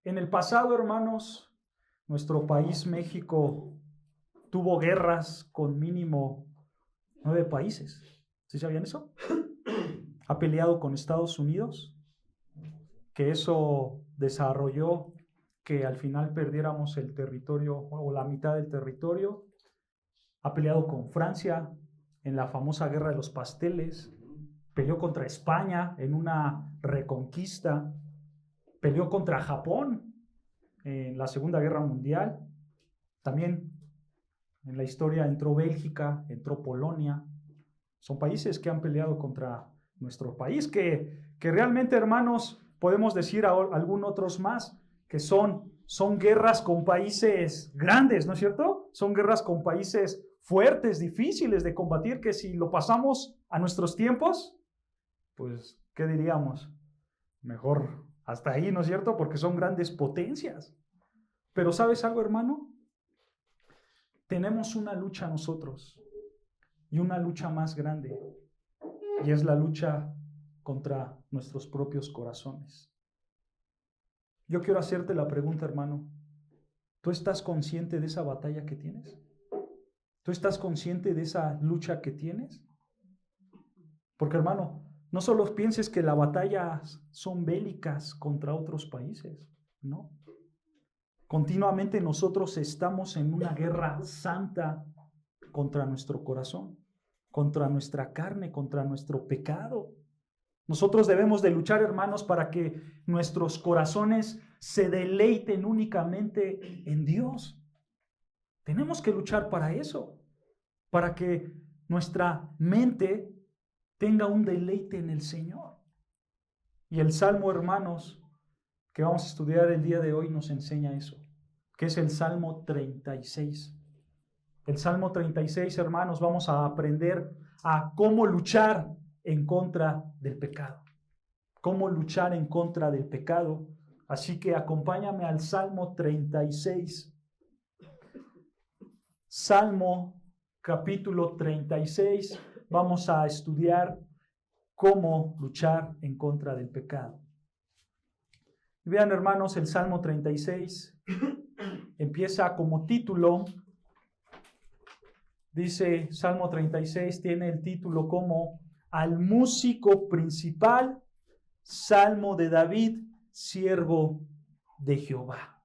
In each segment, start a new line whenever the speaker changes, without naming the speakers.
En el pasado, hermanos, nuestro país, México, tuvo guerras con mínimo 9 países. ¿Sí sabían eso? Ha peleado con Estados Unidos, que eso desarrolló que al final perdiéramos el territorio o la mitad del territorio. Ha peleado con Francia en la famosa Guerra de los Pasteles. Peleó contra España en una reconquista. Peleó contra Japón en la Segunda Guerra Mundial. También en la historia entró Bélgica, entró Polonia. Son países que han peleado contra nuestro país, que realmente, hermanos, podemos decir a algún otros más, que son guerras con países grandes, ¿no es cierto? Son guerras con países fuertes, difíciles de combatir, que si lo pasamos a nuestros tiempos, pues, ¿qué diríamos? Mejor hasta ahí, ¿no es cierto? Porque son grandes potencias. Pero ¿sabes algo, hermano? Tenemos una lucha nosotros, y una lucha más grande, y es la lucha contra nuestros propios corazones. Yo quiero hacerte la pregunta, hermano. ¿Tú estás consciente de esa batalla que tienes? ¿Tú estás consciente de esa lucha que tienes? Porque, hermano, no solo pienses que las batallas son bélicas contra otros países, ¿no? Continuamente nosotros estamos en una guerra santa contra nuestro corazón, contra nuestra carne, contra nuestro pecado. Nosotros debemos de luchar, hermanos, para que nuestros corazones se deleiten únicamente en Dios. Tenemos que luchar para eso, para que nuestra mente tenga un deleite en el Señor. Y el Salmo, hermanos, que vamos a estudiar el día de hoy nos enseña eso, que es el Salmo 36. El Salmo 36, hermanos, vamos a aprender a cómo luchar en contra del pecado. Cómo luchar en contra del pecado. Así que acompáñame al Salmo 36. Salmo capítulo 36. Vamos a estudiar cómo luchar en contra del pecado. Vean, hermanos, el Salmo 36 empieza como título. Dice, Salmo 36 tiene el título como al músico principal, Salmo de David, siervo de Jehová.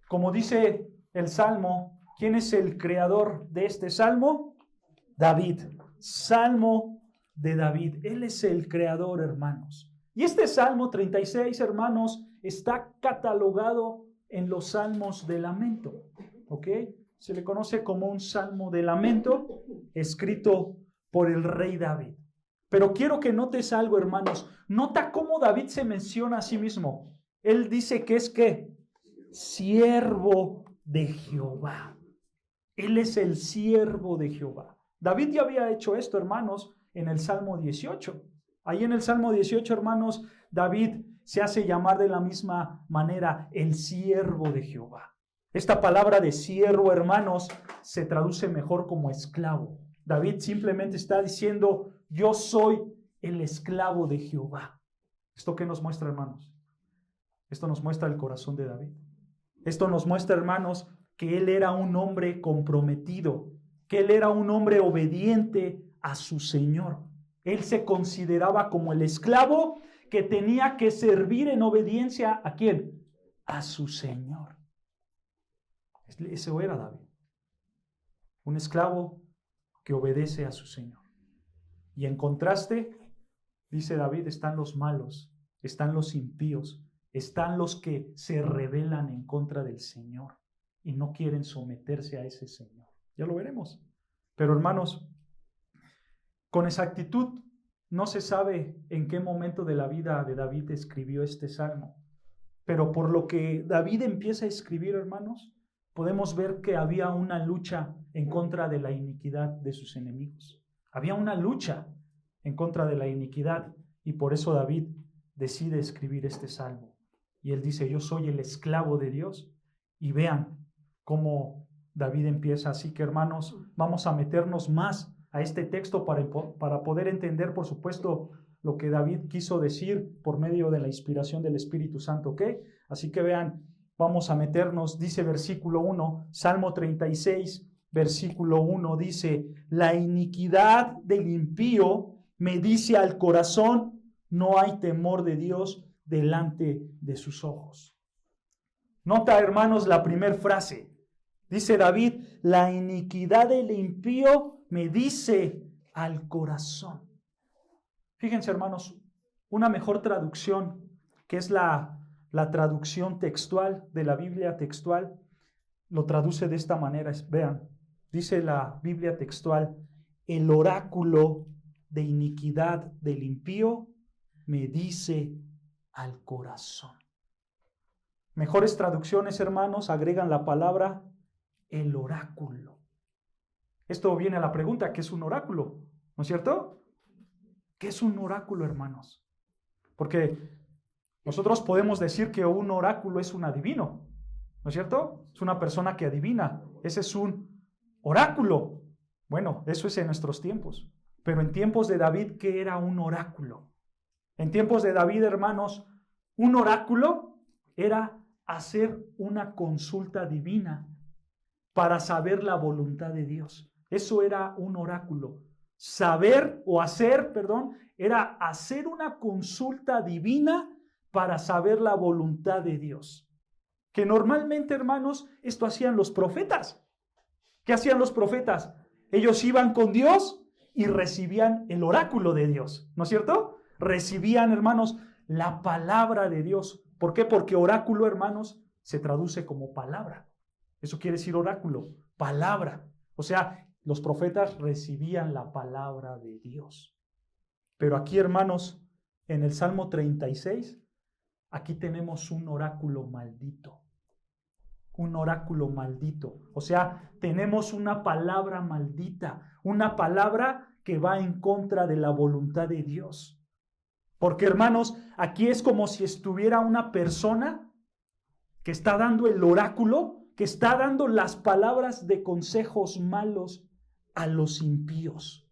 Como dice el Salmo, ¿quién es el creador de este Salmo? David. Salmo de David. Él es el creador, hermanos. Y este Salmo 36, hermanos, está catalogado en los salmos de lamento. ¿Ok? Se le conoce como un salmo de lamento escrito por el rey David. Pero quiero que notes algo, hermanos. Nota cómo David se menciona a sí mismo. Él dice que es ¿qué? Siervo de Jehová. Él es el siervo de Jehová. David ya había hecho esto, hermanos, en el Salmo 18. Ahí en el Salmo 18, hermanos, David se hace llamar de la misma manera el siervo de Jehová. Esta palabra de siervo, hermanos, se traduce mejor como esclavo. David simplemente está diciendo, yo soy el esclavo de Jehová. ¿Esto qué nos muestra, hermanos? Esto nos muestra el corazón de David. Esto nos muestra, hermanos, que él era un hombre comprometido, que él era un hombre obediente a su Señor. Él se consideraba como el esclavo que tenía que servir en obediencia ¿a quién? A su Señor. Eso era David. Un esclavo que obedece a su Señor. Y en contraste, dice David, están los malos, están los impíos, están los que se rebelan en contra del Señor y no quieren someterse a ese Señor. Ya lo veremos. Pero hermanos, con exactitud no se sabe en qué momento de la vida de David escribió este salmo. Pero por lo que David empieza a escribir, hermanos, podemos ver que había una lucha en contra de la iniquidad de sus enemigos. Había una lucha en contra de la iniquidad y por eso David decide escribir este salmo. Y él dice, yo soy el esclavo de Dios. Y vean cómo David empieza. Así que, hermanos, vamos a meternos más a este texto para poder entender, por supuesto, lo que David quiso decir por medio de la inspiración del Espíritu Santo, ¿ok? Así que vean, vamos a meternos, dice versículo 1, Salmo 36, versículo 1, dice, la iniquidad del impío me dice al corazón, no hay temor de Dios delante de sus ojos. Nota, hermanos, la primera frase. Dice David, la iniquidad del impío me dice al corazón. Fíjense, hermanos, una mejor traducción, que es la traducción textual de la Biblia textual, lo traduce de esta manera. Vean, dice la Biblia textual, el oráculo de iniquidad del impío me dice al corazón. Mejores traducciones, hermanos, agregan la palabra el oráculo. Esto viene a la pregunta, ¿qué es un oráculo? ¿No es cierto? ¿Qué es un oráculo, hermanos? Porque nosotros podemos decir que un oráculo es un adivino, ¿no es cierto? Es una persona que adivina. Ese es un oráculo. Bueno, eso es en nuestros tiempos. Pero en tiempos de David, ¿qué era un oráculo? En tiempos de David, hermanos, un oráculo era hacer una consulta divina para saber la voluntad de Dios. Eso era un oráculo. Era hacer una consulta divina para saber la voluntad de Dios. Que normalmente, hermanos, esto hacían los profetas. ¿Qué hacían los profetas? Ellos iban con Dios y recibían el oráculo de Dios, ¿no es cierto? Recibían, hermanos, la palabra de Dios. ¿Por qué? Porque oráculo, hermanos, se traduce como palabra. Eso quiere decir oráculo, palabra. O sea, los profetas recibían la palabra de Dios. Pero aquí, hermanos, en el Salmo 36, aquí tenemos un oráculo maldito. Un oráculo maldito. O sea, tenemos una palabra maldita, una palabra que va en contra de la voluntad de Dios. Porque, hermanos, aquí es como si estuviera una persona que está dando el oráculo, que está dando las palabras de consejos malos a los impíos.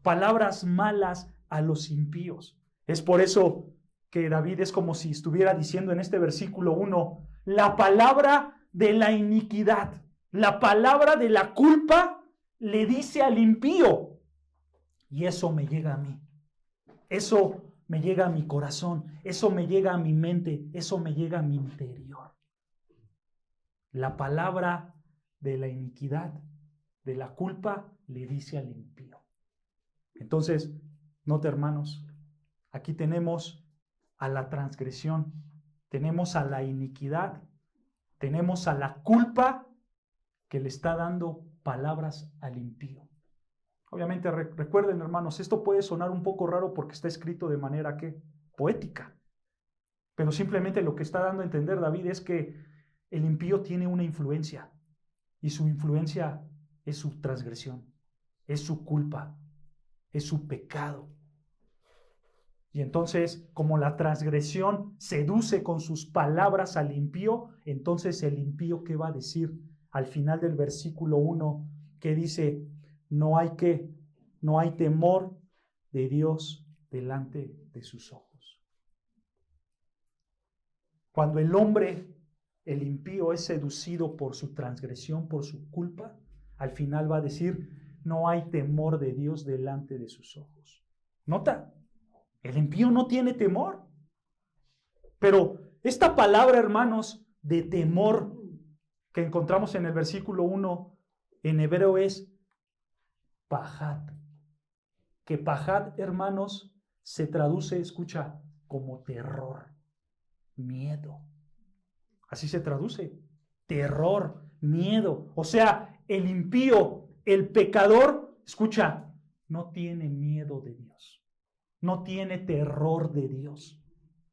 Palabras malas a los impíos. Es por eso que David es como si estuviera diciendo en este versículo 1, la palabra de la iniquidad, la palabra de la culpa le dice al impío. Y eso me llega a mí. Eso me llega a mi corazón, eso me llega a mi mente, eso me llega a mi interior. La palabra de la iniquidad, de la culpa, le dice al impío. Entonces, nota, hermanos, aquí tenemos a la transgresión, tenemos a la iniquidad, tenemos a la culpa que le está dando palabras al impío. Obviamente, recuerden, hermanos, esto puede sonar un poco raro porque está escrito de manera que poética. Pero simplemente lo que está dando a entender David es que el impío tiene una influencia. Y su influencia es su transgresión, es su culpa, es su pecado. Y entonces, como la transgresión seduce con sus palabras al impío, entonces el impío, ¿qué va a decir? Al final del versículo 1, que dice, no hay temor de Dios delante de sus ojos. Cuando el hombre, el impío, es seducido por su transgresión, por su culpa, al final va a decir, no hay temor de Dios delante de sus ojos. Nota, el impío no tiene temor. Pero esta palabra, hermanos, de temor que encontramos en el versículo 1, en hebreo es pajat. Que pajat, hermanos, se traduce, escucha, como terror, miedo. Así se traduce, terror, miedo. O sea, el impío, el pecador, escucha, no tiene miedo de Dios, no tiene terror de Dios.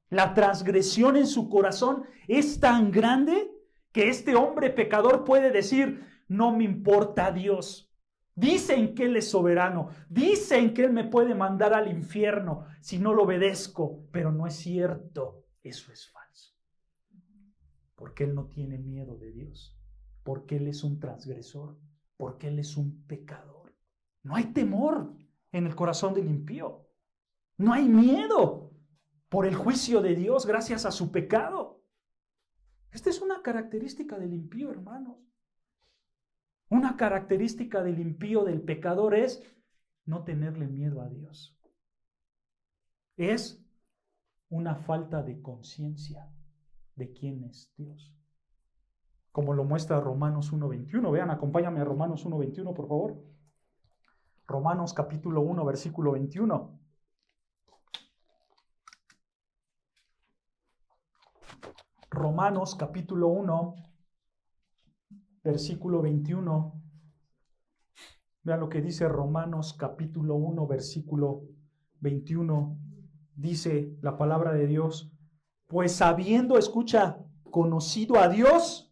La transgresión en su corazón es tan grande que este hombre pecador puede decir, no me importa Dios. Dicen que Él es soberano, dicen que Él me puede mandar al infierno si no lo obedezco, pero no es cierto, eso es falso. Porque Él no tiene miedo de Dios, porque Él es un transgresor, porque Él es un pecador. No hay temor en el corazón del impío. No hay miedo por el juicio de Dios gracias a su pecado. Esta es una característica del impío, hermanos. Una característica del impío, del pecador, es no tenerle miedo a Dios. Es una falta de conciencia de quién es Dios. Como lo muestra Romanos 1:21. Vean, acompáñame a Romanos 1:21, por favor. Romanos capítulo 1, versículo 21. Romanos capítulo 1, versículo 21. Vean lo que dice Romanos capítulo 1, versículo 21. Dice la palabra de Dios: pues habiendo, escucha, conocido a Dios,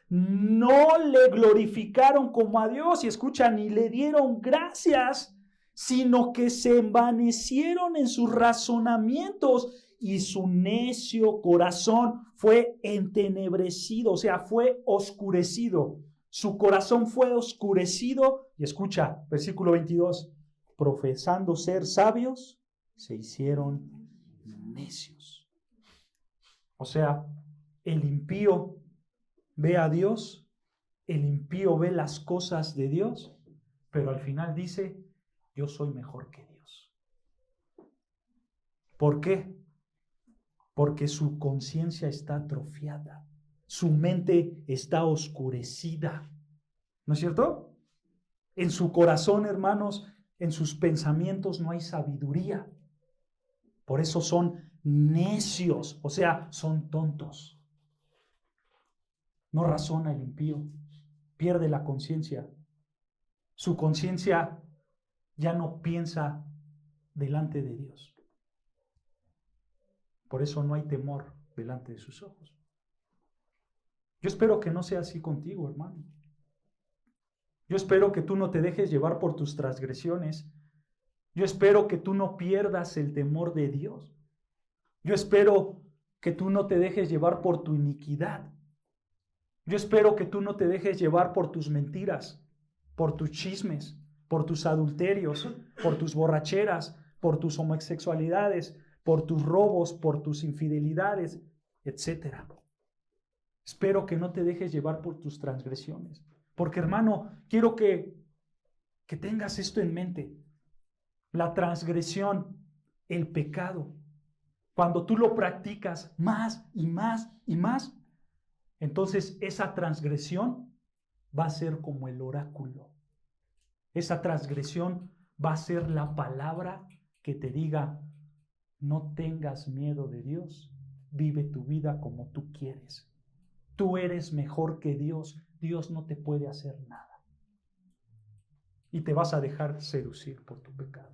no le glorificaron como a Dios, y escucha, ni le dieron gracias, sino que se envanecieron en sus razonamientos, y su necio corazón fue entenebrecido, o sea, fue oscurecido. Su corazón fue oscurecido, y escucha, versículo 22, profesando ser sabios, se hicieron necios. O sea, el impío ve a Dios, el impío ve las cosas de Dios, pero al final dice: yo soy mejor que Dios. ¿Por qué? Porque su conciencia está atrofiada, su mente está oscurecida. ¿No es cierto? En su corazón, hermanos, en sus pensamientos no hay sabiduría. Por eso son necios, o sea, son tontos. No razona el impío, pierde la conciencia. Su conciencia ya no piensa delante de Dios. Por eso no hay temor delante de sus ojos. Yo espero que no sea así contigo, hermano. Yo espero que tú no te dejes llevar por tus transgresiones. Yo espero que tú no pierdas el temor de Dios. Yo espero que tú no te dejes llevar por tu iniquidad. Yo espero que tú no te dejes llevar por tus mentiras, por tus chismes, por tus adulterios, por tus borracheras, por tus homosexualidades, por tus robos, por tus infidelidades, etc. Espero que no te dejes llevar por tus transgresiones. Porque, hermano, quiero que tengas esto en mente. La transgresión, el pecado, cuando tú lo practicas más y más y más, entonces esa transgresión va a ser como el oráculo. Esa transgresión va a ser la palabra que te diga: no tengas miedo de Dios, vive tu vida como tú quieres. Tú eres mejor que Dios, Dios no te puede hacer nada. Y te vas a dejar seducir por tu pecado.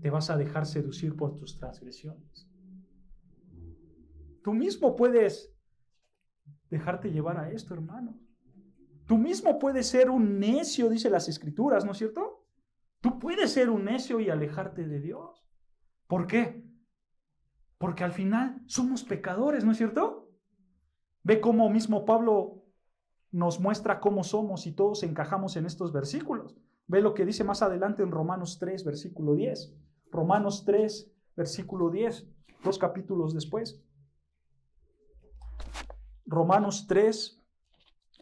Te vas a dejar seducir por tus transgresiones. Tú mismo puedes dejarte llevar a esto, hermano. Tú mismo puedes ser un necio, dice las Escrituras, ¿no es cierto? Tú puedes ser un necio y alejarte de Dios. ¿Por qué? Porque al final somos pecadores, ¿no es cierto? Ve cómo mismo Pablo nos muestra cómo somos y todos encajamos en estos versículos. Ve lo que dice más adelante en Romanos 3, versículo 10. Romanos 3, versículo 10, 2 capítulos después. Romanos 3,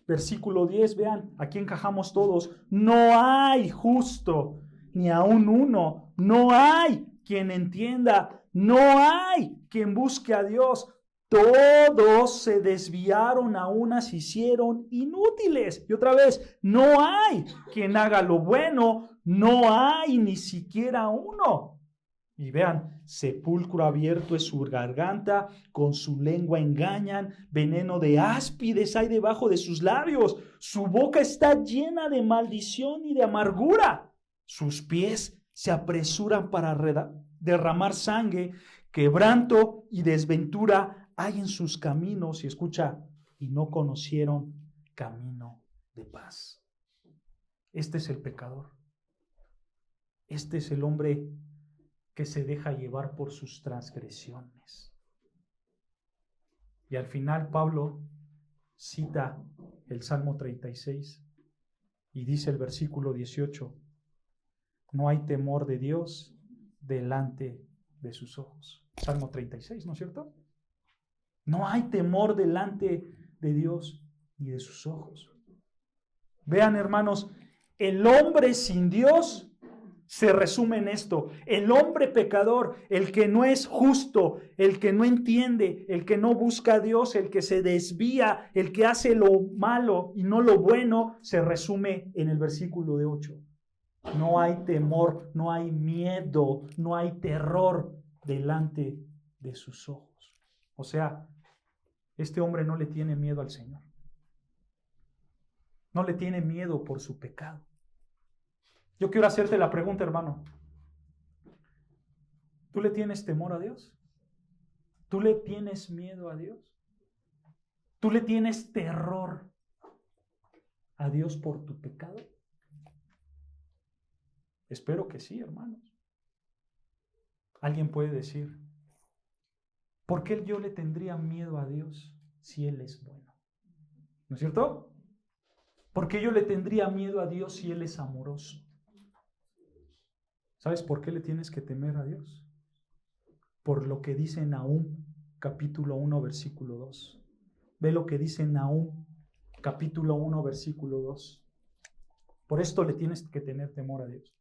versículo 10, vean, aquí encajamos todos. No hay justo, ni aun uno. No hay quien entienda. No hay quien busque a Dios. Todos se desviaron, a unas se hicieron inútiles. Y otra vez, no hay quien haga lo bueno. No hay ni siquiera uno. Y vean, sepulcro abierto es su garganta, con su lengua engañan, veneno de áspides hay debajo de sus labios, su boca está llena de maldición y de amargura, sus pies se apresuran para derramar sangre, quebranto y desventura hay en sus caminos, y escucha, y no conocieron camino de paz. Este es el pecador, este es el hombre que se deja llevar por sus transgresiones. Y al final Pablo cita el Salmo 36 y dice el versículo 18: no hay temor de Dios delante de sus ojos. Salmo 36, ¿no es cierto? No hay temor delante de Dios ni de sus ojos. Vean, hermanos, el hombre sin Dios se resume en esto: el hombre pecador, el que no es justo, el que no entiende, el que no busca a Dios, el que se desvía, el que hace lo malo y no lo bueno, se resume en el versículo de 8. No hay temor, no hay miedo, no hay terror delante de sus ojos. O sea, este hombre no le tiene miedo al Señor. No le tiene miedo por su pecado. Yo quiero hacerte la pregunta, hermano. ¿Tú le tienes temor a Dios? ¿Tú le tienes miedo a Dios? ¿Tú le tienes terror a Dios por tu pecado? Espero que sí, hermanos. Alguien puede decir: ¿por qué yo le tendría miedo a Dios si Él es bueno? ¿No es cierto? ¿Por qué yo le tendría miedo a Dios si Él es amoroso? ¿Sabes por qué le tienes que temer a Dios? Por lo que dice Nahum, capítulo 1, versículo 2. Ve lo que dice Nahum, capítulo 1, versículo 2. Por esto le tienes que tener temor a Dios.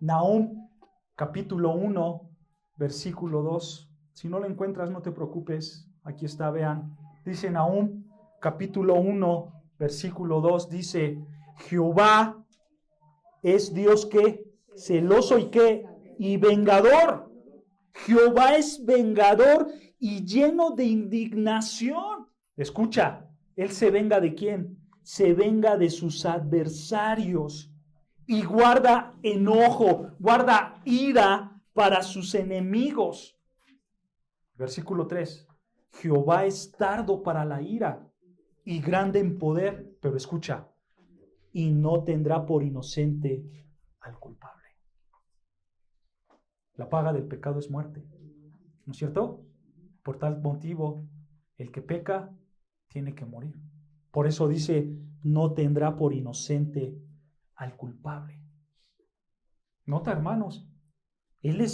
Nahum, capítulo 1, versículo 2. Si no lo encuentras, no te preocupes. Aquí está, vean. Dice Nahum, capítulo 1, versículo 2. Dice: Jehová es Dios que celoso y que y vengador. Jehová es vengador y lleno de indignación. Escucha, Él se venga ¿de quién? Se venga de sus adversarios y guarda enojo, guarda ira para sus enemigos. Versículo 3. Jehová es tardo para la ira y grande en poder, pero escucha, y no tendrá por inocente al culpable. La paga del pecado es muerte, ¿no es cierto? Por tal motivo, el que peca tiene que morir. Por eso dice: no tendrá por inocente al culpable. Nota, hermanos, Él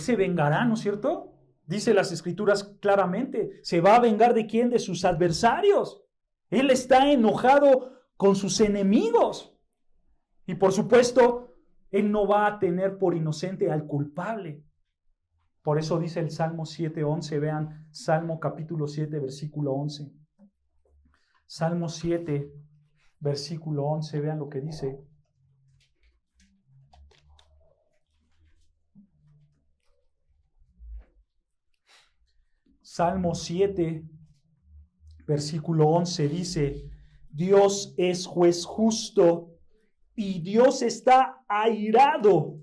se vengará, ¿no es cierto? Dice las Escrituras claramente: ¿se va a vengar de quién? De sus adversarios. Él está enojado con sus enemigos. Y por supuesto, Él no va a tener por inocente al culpable. Por eso dice el Salmo 7:11. Vean, Salmo capítulo 7, versículo 11. Salmo 7, versículo 11. Vean lo que dice. Salmo 7, versículo 11 dice: Dios es juez justo y Dios está airado,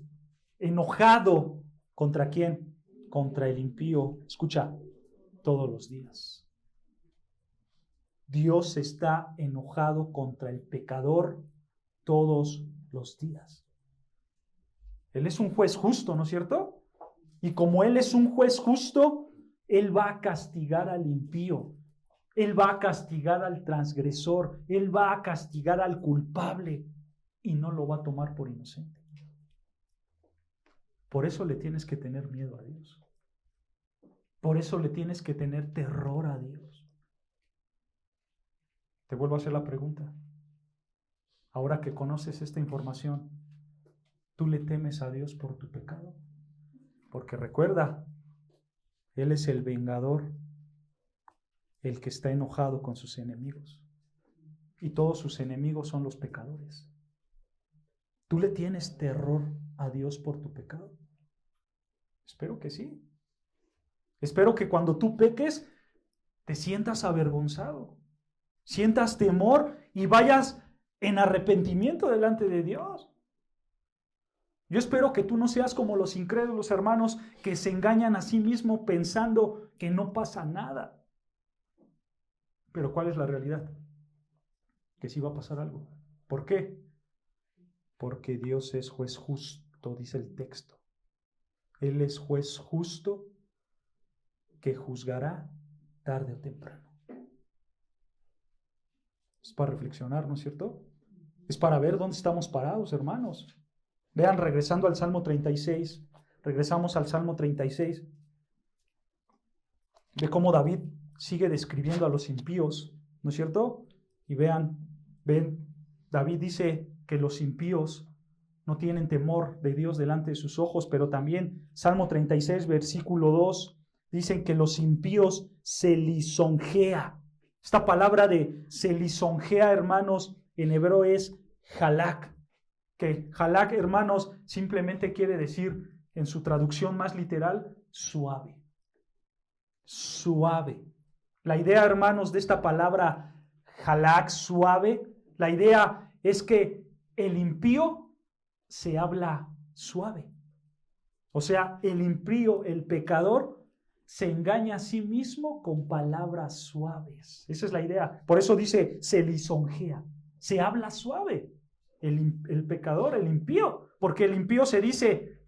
enojado. ¿Contra quién? Contra el impío. Escucha, todos los días. Dios está enojado contra el pecador todos los días. Él es un juez justo, ¿no es cierto? Y como Él es un juez justo, Él va a castigar al impío. Él va a castigar al transgresor. Él va a castigar al culpable. Y no lo va a tomar por inocente. Por eso le tienes que tener miedo a Dios. Por eso le tienes que tener terror a Dios. Te vuelvo a hacer la pregunta. Ahora que conoces esta información, ¿tú le temes a Dios por tu pecado? Porque recuerda, Él es el vengador, el que está enojado con sus enemigos. Y todos sus enemigos son los pecadores. ¿Tú le tienes terror a Dios por tu pecado? Espero que sí. Espero que cuando tú peques te sientas avergonzado, sientas temor y vayas en arrepentimiento delante de Dios. Yo espero que tú no seas como los incrédulos, hermanos, que se engañan a sí mismos pensando que no pasa nada. Pero ¿cuál es la realidad? Que sí va a pasar algo. ¿Por qué? Porque Dios es juez justo, dice el texto. Él es juez justo que juzgará tarde o temprano. Es para reflexionar, ¿no es cierto? Es para ver dónde estamos parados, hermanos. Vean, regresando al Salmo 36, regresamos al Salmo 36, de cómo David sigue describiendo a los impíos, ¿no es cierto? Y ven, David dice que los impíos no tienen temor de Dios delante de sus ojos, pero también Salmo 36, versículo 2, dicen que los impíos se lisonjea. Esta palabra de se lisonjea, hermanos, en hebreo es halak, que halak, hermanos, simplemente quiere decir, en su traducción más literal, suave. Suave. La idea, hermanos, de esta palabra halak, suave, la idea es que el impío se habla suave. O sea, el impío, el pecador, se engaña a sí mismo con palabras suaves. Esa es la idea. Por eso dice, se lisonjea. Se habla suave. El pecador, el impío. Porque el impío se dice,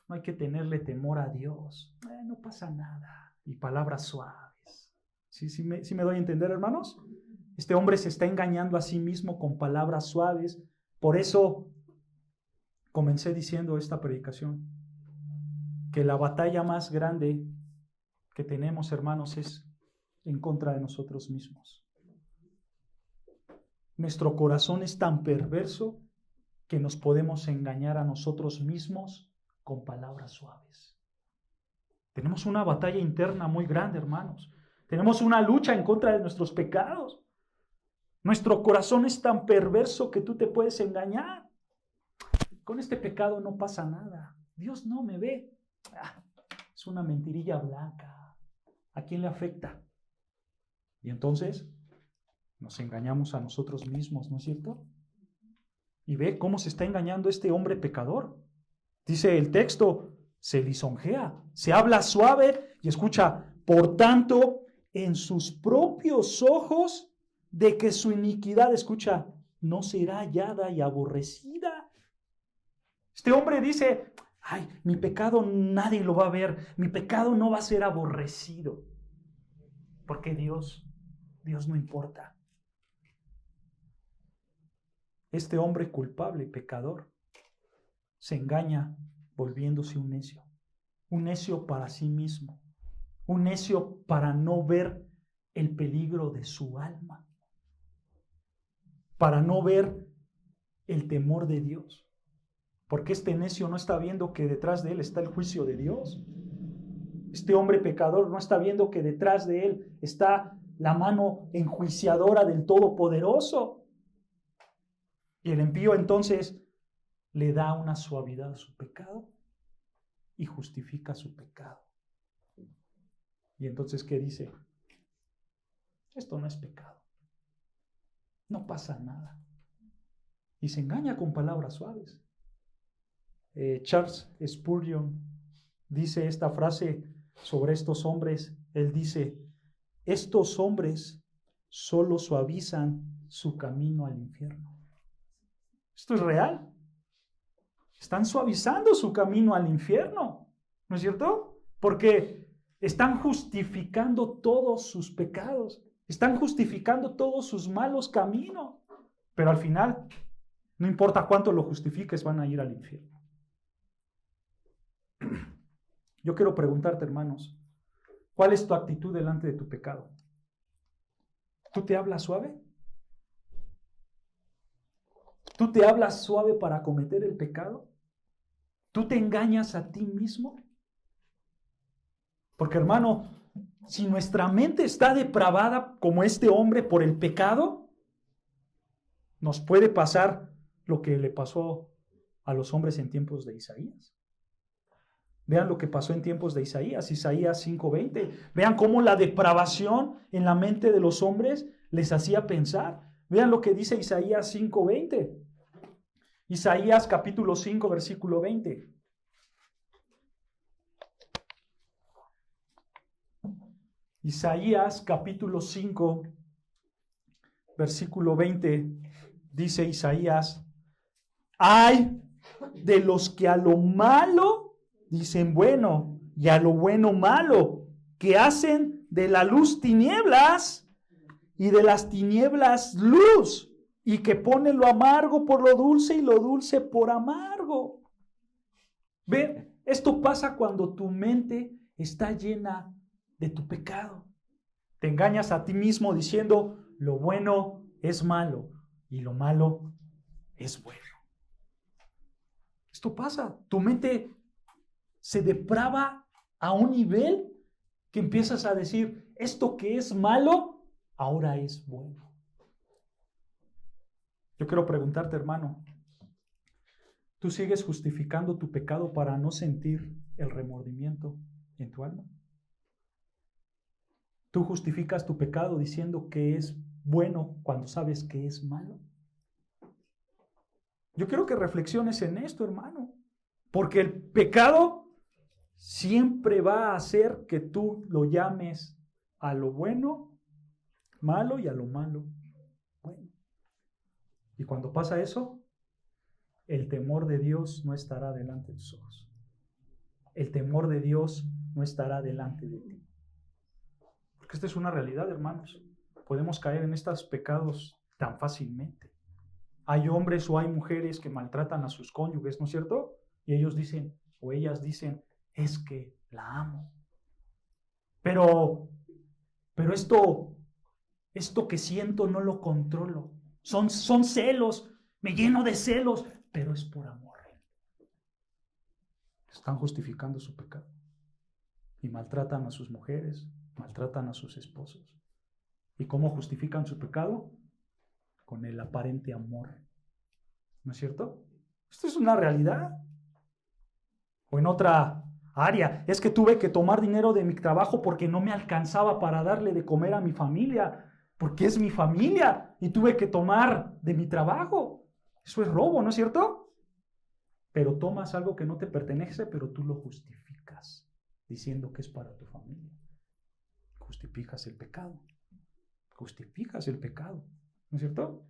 no hay que tenerle temor a Dios. No pasa nada. Y palabras suaves. ¿Sí me doy a entender, hermanos? Este hombre se está engañando a sí mismo con palabras suaves. Por eso comencé diciendo esta predicación, que la batalla más grande que tenemos, hermanos, es en contra de nosotros mismos. Nuestro corazón es tan perverso que nos podemos engañar a nosotros mismos con palabras suaves. Tenemos una batalla interna muy grande, hermanos. Tenemos una lucha en contra de nuestros pecados. Nuestro corazón es tan perverso que tú te puedes engañar. Con este pecado no pasa nada. Dios no me ve. Es una mentirilla blanca. ¿A quién le afecta? Y entonces nos engañamos a nosotros mismos, ¿no es cierto? Y ve cómo se está engañando este hombre pecador. Dice el texto, se lisonjea, se habla suave y escucha, por tanto, en sus propios ojos, de que su iniquidad, escucha, no será hallada y aborrecida. Este hombre dice, ay, mi pecado nadie lo va a ver, mi pecado no va a ser aborrecido, porque Dios no importa. Este hombre culpable, pecador, se engaña volviéndose un necio para sí mismo, un necio para no ver el peligro de su alma, para no ver el temor de Dios. Porque este necio no está viendo que detrás de él está el juicio de Dios. Este hombre pecador no está viendo que detrás de él está la mano enjuiciadora del Todopoderoso. Y el impío entonces le da una suavidad a su pecado y justifica su pecado. Y entonces, ¿qué dice? Esto no es pecado. No pasa nada. Y se engaña con palabras suaves. Charles Spurgeon dice esta frase sobre estos hombres. Él dice, estos hombres solo suavizan su camino al infierno. Esto es real. Están suavizando su camino al infierno, ¿no es cierto? Porque están justificando todos sus pecados, están justificando todos sus malos caminos, pero al final, no importa cuánto lo justifiques, van a ir al infierno. Yo quiero preguntarte, hermanos, ¿cuál es tu actitud delante de tu pecado? ¿Tú te hablas suave? ¿Tú te hablas suave para cometer el pecado? ¿Tú te engañas a ti mismo? Porque, hermano, si nuestra mente está depravada como este hombre por el pecado, nos puede pasar lo que le pasó a los hombres en tiempos de Isaías. Vean lo que pasó en tiempos de Isaías 5:20. Vean cómo la depravación en la mente de los hombres les hacía pensar. Vean lo que dice Isaías 5:20. Isaías capítulo 5, versículo 20. Isaías capítulo 5, versículo 20, dice Isaías, ay de los que a lo malo dicen bueno y a lo bueno malo, que hacen de la luz tinieblas y de las tinieblas luz, y que pone lo amargo por lo dulce y lo dulce por amargo. Ve, esto pasa cuando tu mente está llena de tu pecado. Te engañas a ti mismo diciendo lo bueno es malo y lo malo es bueno. Esto pasa. Tu mente se deprava a un nivel que empiezas a decir, esto que es malo, ahora es bueno. Yo quiero preguntarte, hermano, ¿tú sigues justificando tu pecado para no sentir el remordimiento en tu alma? ¿Tú justificas tu pecado diciendo que es bueno cuando sabes que es malo? Yo quiero que reflexiones en esto, hermano, porque el pecado siempre va a hacer que tú lo llames a lo bueno malo y a lo malo bueno. Y cuando pasa eso, el temor de Dios no estará delante de tus ojos. El temor de Dios no estará delante de ti. Porque esta es una realidad, hermanos. Podemos caer en estos pecados tan fácilmente. Hay hombres o hay mujeres que maltratan a sus cónyuges, ¿no es cierto? Y ellos dicen, o ellas dicen, es que la amo. Pero esto que siento no lo controlo. Son celos, me lleno de celos, pero es por amor. Están justificando su pecado. Y maltratan a sus mujeres, maltratan a sus esposos. ¿Y cómo justifican su pecado? Con el aparente amor. ¿No es cierto? Esto es una realidad. O en otra área, es que tuve que tomar dinero de mi trabajo porque no me alcanzaba para darle de comer a mi familia, porque es mi familia y tuve que tomar de mi trabajo. Eso es robo, ¿no es cierto? Pero tomas algo que no te pertenece, pero tú lo justificas diciendo que es para tu familia. Justificas el pecado. Justificas el pecado, ¿no es cierto?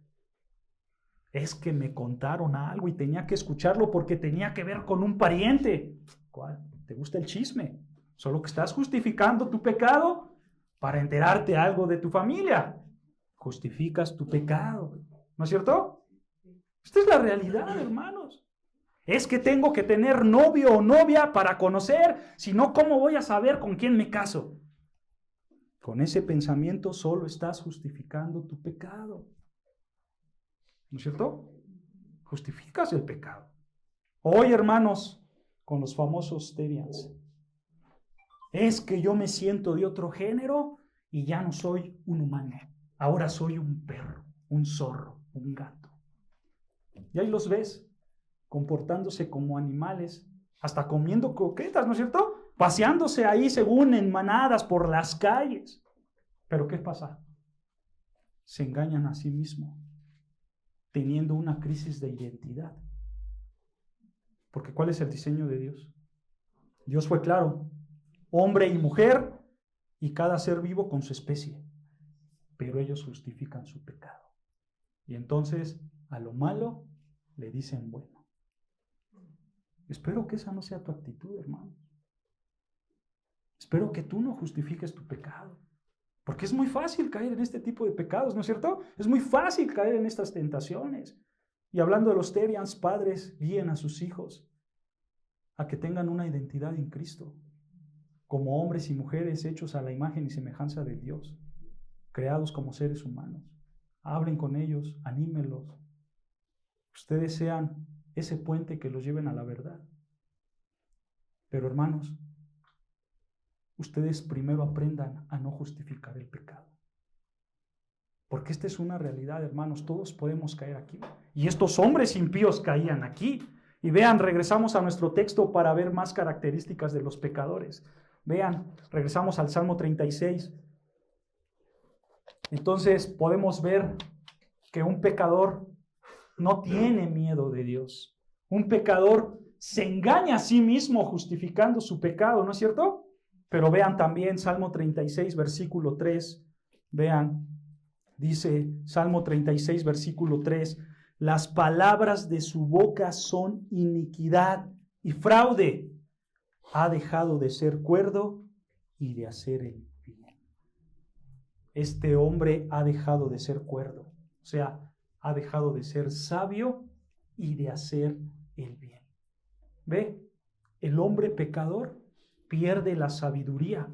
Es que me contaron algo y tenía que escucharlo porque tenía que ver con un pariente. ¿Cuál? ¿Te gusta el chisme? Solo que estás justificando tu pecado para enterarte algo de tu familia. Justificas tu pecado, ¿no es cierto? Esta es la realidad, hermanos. Es que tengo que tener novio o novia para conocer, si no, ¿cómo voy a saber con quién me caso? Con ese pensamiento solo estás justificando tu pecado. ¿No es cierto? Justificas el pecado. Hoy, hermanos, con los famosos Terians, es que yo me siento de otro género y ya no soy un humano. Ahora soy un perro, un zorro, un gato. Y ahí los ves comportándose como animales, hasta comiendo croquetas, ¿no es cierto? Paseándose ahí según en manadas por las calles. Pero ¿qué pasa? Se engañan a sí mismos, teniendo una crisis de identidad. Porque ¿cuál es el diseño de Dios? Dios fue claro, hombre y mujer, y cada ser vivo con su especie. Pero ellos justifican su pecado. Y entonces a lo malo le dicen bueno. Espero que esa no sea tu actitud, hermano. Espero que tú no justifiques tu pecado. Porque es muy fácil caer en este tipo de pecados, ¿no es cierto? Es muy fácil caer en estas tentaciones. Y hablando de los Terians, padres, guíen a sus hijos a que tengan una identidad en Cristo, como hombres y mujeres hechos a la imagen y semejanza de Dios, creados como seres humanos. Hablen con ellos, anímenlos. Ustedes sean ese puente que los lleven a la verdad. Pero hermanos, ustedes primero aprendan a no justificar el pecado. Porque esta es una realidad, hermanos, todos podemos caer aquí. Y estos hombres impíos caían aquí. Y vean, regresamos a nuestro texto para ver más características de los pecadores. Vean, regresamos al Salmo 36. Entonces podemos ver que un pecador no tiene miedo de Dios. Un pecador se engaña a sí mismo justificando su pecado, ¿no es cierto? Pero vean también Salmo 36, versículo 3. Vean, dice Salmo 36, versículo 3. Las palabras de su boca son iniquidad y fraude. Ha dejado de ser cuerdo y de hacer el bien. Este hombre ha dejado de ser cuerdo. O sea, ha dejado de ser sabio y de hacer el bien. ¿Ve? El hombre pecador pierde la sabiduría.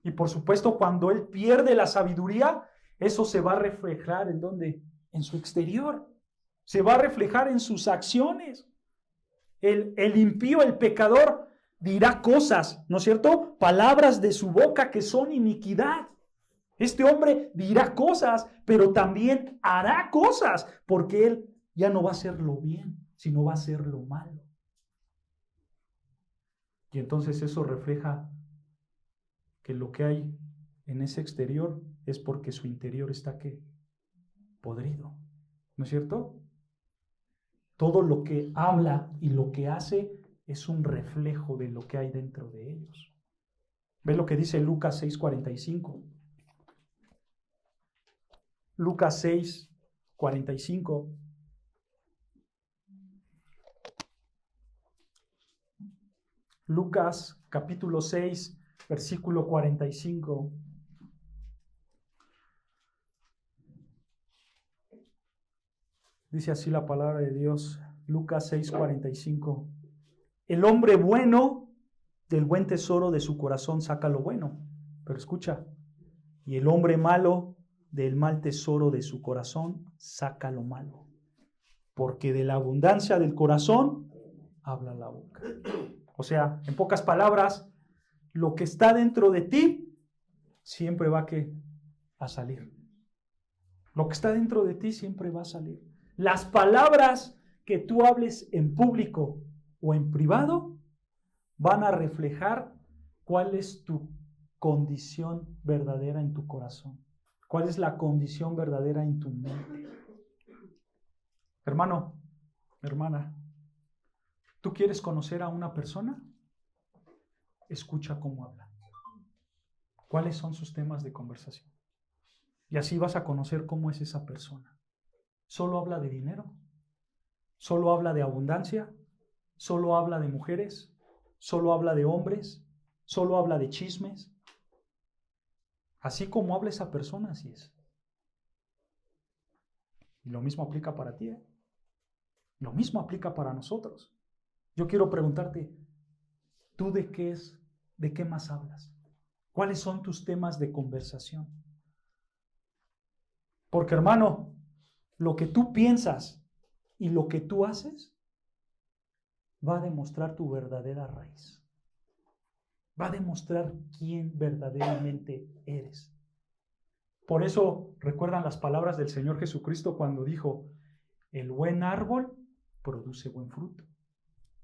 Y por supuesto, cuando él pierde la sabiduría, eso se va a reflejar ¿en dónde? En su exterior. Se va a reflejar en sus acciones. El impío, el pecador, dirá cosas, ¿no es cierto? Palabras de su boca que son iniquidad. Este hombre dirá cosas, pero también hará cosas, porque él ya no va a hacer lo bien, sino va a hacer lo malo. Y entonces eso refleja que lo que hay en ese exterior es porque su interior está ¿qué? Podrido, ¿no es cierto? Todo lo que habla y lo que hace es un reflejo de lo que hay dentro de ellos. ¿Ves lo que dice Lucas 6:45? Lucas 6:45. Lucas capítulo 6, versículo 45. Dice así la palabra de Dios, Lucas 6:45. El hombre bueno del buen tesoro de su corazón saca lo bueno. Pero escucha, y el hombre malo del mal tesoro de su corazón saca lo malo. Porque de la abundancia del corazón habla la boca. O sea, en pocas palabras, lo que está dentro de ti siempre va a salir. Lo que está dentro de ti siempre va a salir. Las palabras que tú hables en público o en privado van a reflejar cuál es tu condición verdadera en tu corazón. ¿Cuál es la condición verdadera en tu mente? Hermano, hermana, ¿tú quieres conocer a una persona? Escucha cómo habla. ¿Cuáles son sus temas de conversación? Y así vas a conocer cómo es esa persona. ¿Solo habla de dinero? ¿Solo habla de abundancia? ¿Solo habla de mujeres? ¿Solo habla de hombres? ¿Solo habla de chismes? Así como habla esa persona, así es. Y lo mismo aplica para ti, ¿eh? Lo mismo aplica para nosotros. Yo quiero preguntarte, ¿tú de qué más hablas? ¿Cuáles son tus temas de conversación? Porque, hermano, lo que tú piensas y lo que tú haces va a demostrar tu verdadera raíz. Va a demostrar quién verdaderamente eres. Por eso recuerdan las palabras del Señor Jesucristo cuando dijo, el buen árbol produce buen fruto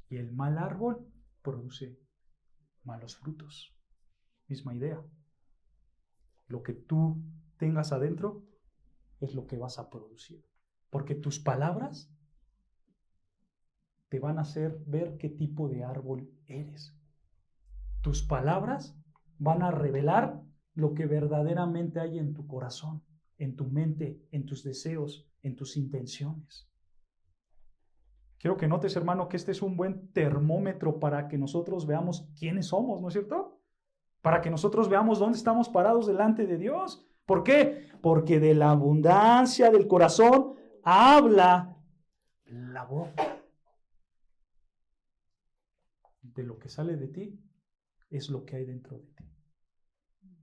y el mal árbol produce malos frutos. Misma idea. Lo que tú tengas adentro es lo que vas a producir. Porque tus palabras te van a hacer ver qué tipo de árbol eres. Tus palabras van a revelar lo que verdaderamente hay en tu corazón, en tu mente, en tus deseos, en tus intenciones. Quiero que notes, hermano, que este es un buen termómetro para que nosotros veamos quiénes somos, ¿no es cierto? Para que nosotros veamos dónde estamos parados delante de Dios. ¿Por qué? Porque de la abundancia del corazón habla la boca. De lo que sale de ti es lo que hay dentro de ti.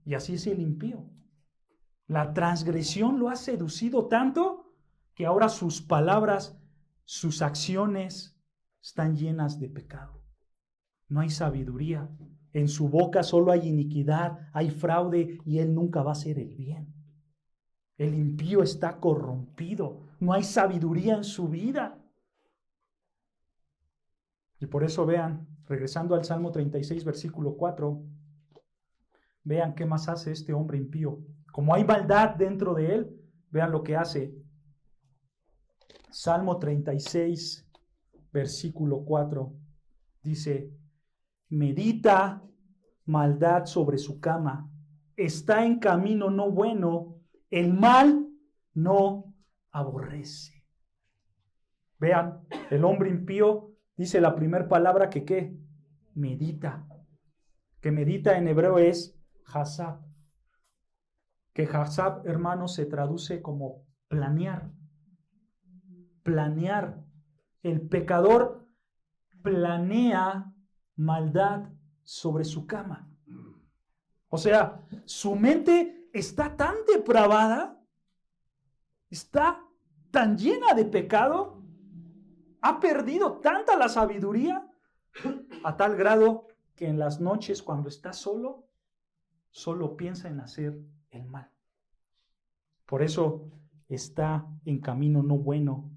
Y así es el impío. La transgresión lo ha seducido tanto que ahora sus palabras, sus acciones están llenas de pecado. No hay sabiduría. En su boca solo hay iniquidad, hay fraude y él nunca va a hacer el bien. El impío está corrompido. No hay sabiduría en su vida. Y por eso vean, regresando al Salmo 36, versículo 4, vean qué más hace este hombre impío. Como hay maldad dentro de él, vean lo que hace. Salmo 36, versículo 4, dice, medita maldad sobre su cama, está en camino no bueno, el mal no aborrece. Vean, el hombre impío dice la primera palabra que ¿qué? Medita. Que medita en hebreo es hasab. Que hasab, hermanos, se traduce como planear, planear. El pecador planea maldad sobre su cama. O sea, su mente está tan depravada, está tan llena de pecado, ha perdido tanta la sabiduría, a tal grado que en las noches cuando está solo, solo piensa en hacer el mal. Por eso está en camino no bueno.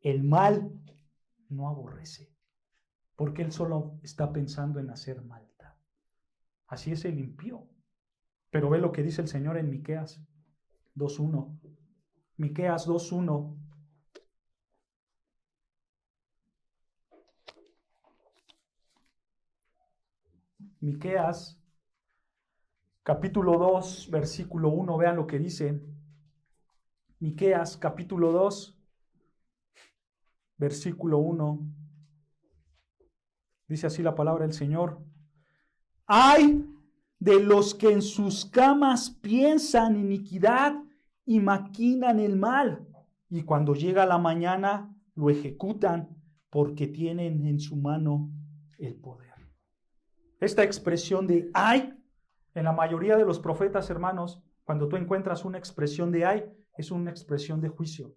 El mal no aborrece, porque él solo está pensando en hacer maldad. Así es el impío. Pero ve lo que dice el Señor en Miqueas 2:1. Miqueas 2:1. Miqueas capítulo 2, versículo 1. Vean lo que dice. Miqueas capítulo 2, versículo 1. Dice así la palabra del Señor. ¡Ay de los que en sus camas piensan iniquidad y maquinan el mal! Y cuando llega la mañana lo ejecutan, porque tienen en su mano el poder. Esta expresión de ay, en la mayoría de los profetas, hermanos, cuando tú encuentras una expresión de ay, es una expresión de juicio.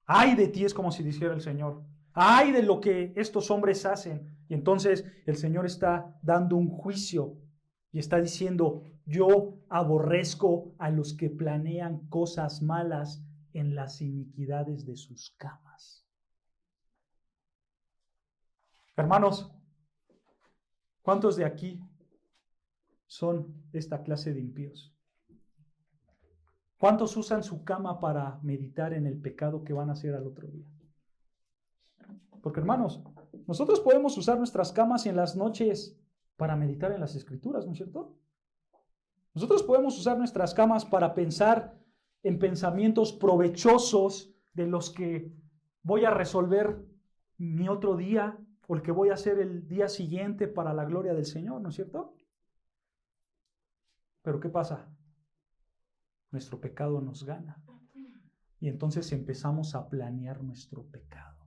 Ay de ti, es como si dijera el Señor. Ay de lo que estos hombres hacen. Y entonces el Señor está dando un juicio y está diciendo, yo aborrezco a los que planean cosas malas en las iniquidades de sus camas. Hermanos, ¿cuántos de aquí son esta clase de impíos? ¿Cuántos usan su cama para meditar en el pecado que van a hacer al otro día? Porque, hermanos, nosotros podemos usar nuestras camas en las noches para meditar en las Escrituras, ¿no es cierto? Nosotros podemos usar nuestras camas para pensar en pensamientos provechosos de los que voy a resolver mi otro día o el que voy a hacer el día siguiente para la gloria del Señor, ¿no es cierto? Pero ¿qué pasa? Nuestro pecado nos gana. Y entonces empezamos a planear nuestro pecado.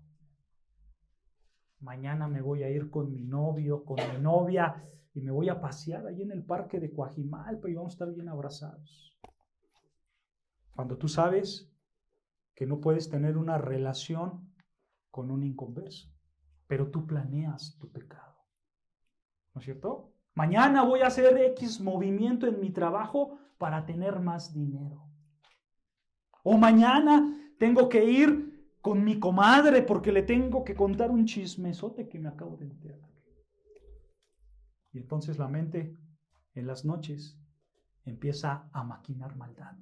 Mañana me voy a ir con mi novio, con mi novia, y me voy a pasear ahí en el parque de Coajimalpa y vamos a estar bien abrazados. Cuando tú sabes que no puedes tener una relación con un inconverso, pero tú planeas tu pecado. ¿No es cierto? Mañana voy a hacer X movimiento en mi trabajo para tener más dinero. O mañana tengo que ir con mi comadre porque le tengo que contar un chismesote que me acabo de enterar. Y entonces la mente en las noches empieza a maquinar maldad.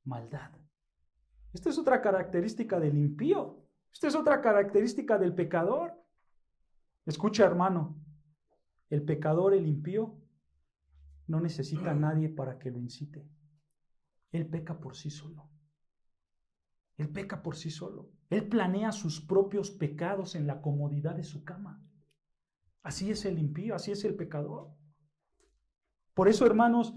Maldad. Esta es otra característica del impío. Esta es otra característica del pecador. Escucha, hermano, el pecador, el impío, no necesita a nadie para que lo incite. Él peca por sí solo. Él peca por sí solo. Él planea sus propios pecados en la comodidad de su cama. Así es el impío, así es el pecador. Por eso, hermanos,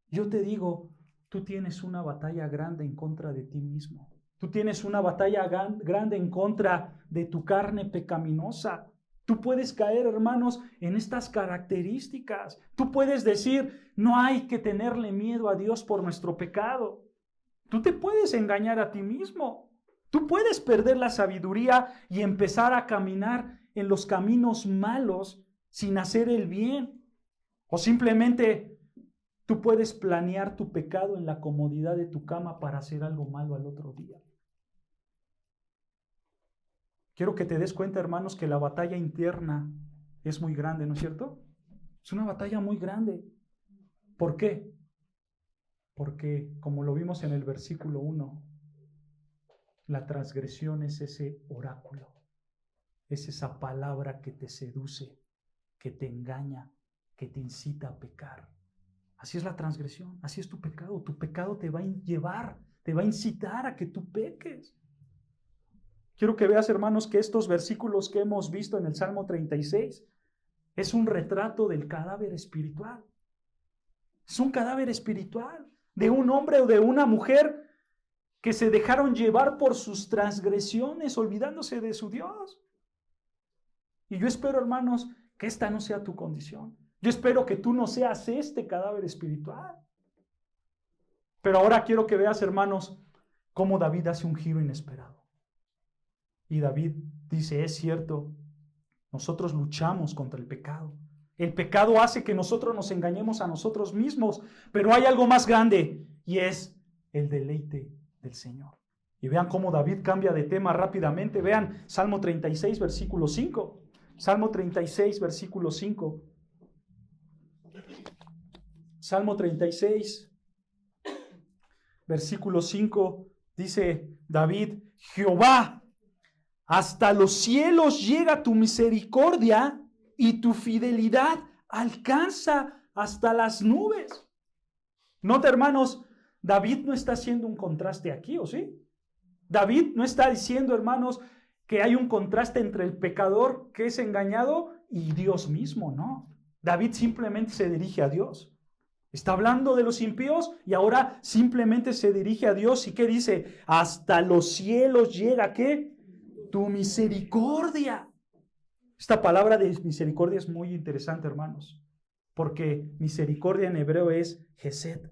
yo te digo, tú tienes una batalla grande en contra de ti mismo. Tú tienes una batalla grande en contra de tu carne pecaminosa. Tú puedes caer, hermanos, en estas características. Tú puedes decir, no hay que tenerle miedo a Dios por nuestro pecado. Tú te puedes engañar a ti mismo. Tú puedes perder la sabiduría y empezar a caminar en los caminos malos sin hacer el bien. O simplemente tú puedes planear tu pecado en la comodidad de tu cama para hacer algo malo al otro día. Quiero que te des cuenta, hermanos, que la batalla interna es muy grande, ¿no es cierto? Es una batalla muy grande. ¿Por qué? Porque, como lo vimos en el versículo 1, la transgresión es ese oráculo, es esa palabra que te seduce, que te engaña, que te incita a pecar. Así es la transgresión, así es tu pecado. Tu pecado te va a llevar, te va a incitar a que tú peques. Quiero que veas, hermanos, que estos versículos que hemos visto en el Salmo 36 es un retrato del cadáver espiritual. Es un cadáver espiritual de un hombre o de una mujer que se dejaron llevar por sus transgresiones, olvidándose de su Dios. Y yo espero, hermanos, que esta no sea tu condición. Yo espero que tú no seas este cadáver espiritual. Pero ahora quiero que veas, hermanos, cómo David hace un giro inesperado. Y David dice, es cierto, nosotros luchamos contra el pecado. El pecado hace que nosotros nos engañemos a nosotros mismos, pero hay algo más grande y es el deleite del Señor. Y vean cómo David cambia de tema rápidamente. Vean Salmo 36, versículo 5. Salmo 36, versículo 5. Salmo 36, versículo 5, dice David, Jehová, hasta los cielos llega tu misericordia y tu fidelidad alcanza hasta las nubes. Nota, hermanos, David no está haciendo un contraste aquí, ¿o sí? David no está diciendo, hermanos, que hay un contraste entre el pecador que es engañado y Dios mismo, no. David simplemente se dirige a Dios. Está hablando de los impíos y ahora simplemente se dirige a Dios. ¿Y qué dice? Hasta los cielos llega, ¿qué? Tu misericordia. Esta palabra de misericordia es muy interesante, hermanos, porque misericordia en hebreo es Hesed.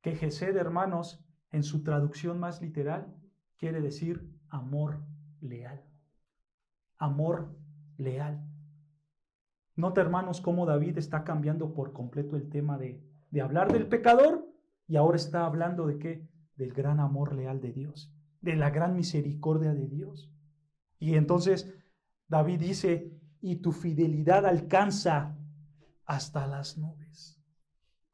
Que Hesed, hermanos, en su traducción más literal, quiere decir amor leal. Amor leal. Nota, hermanos, cómo David está cambiando por completo el tema de hablar del pecador y ahora está hablando de qué? Del gran amor leal de Dios, de la gran misericordia de Dios. Y entonces David dice, y tu fidelidad alcanza hasta las nubes.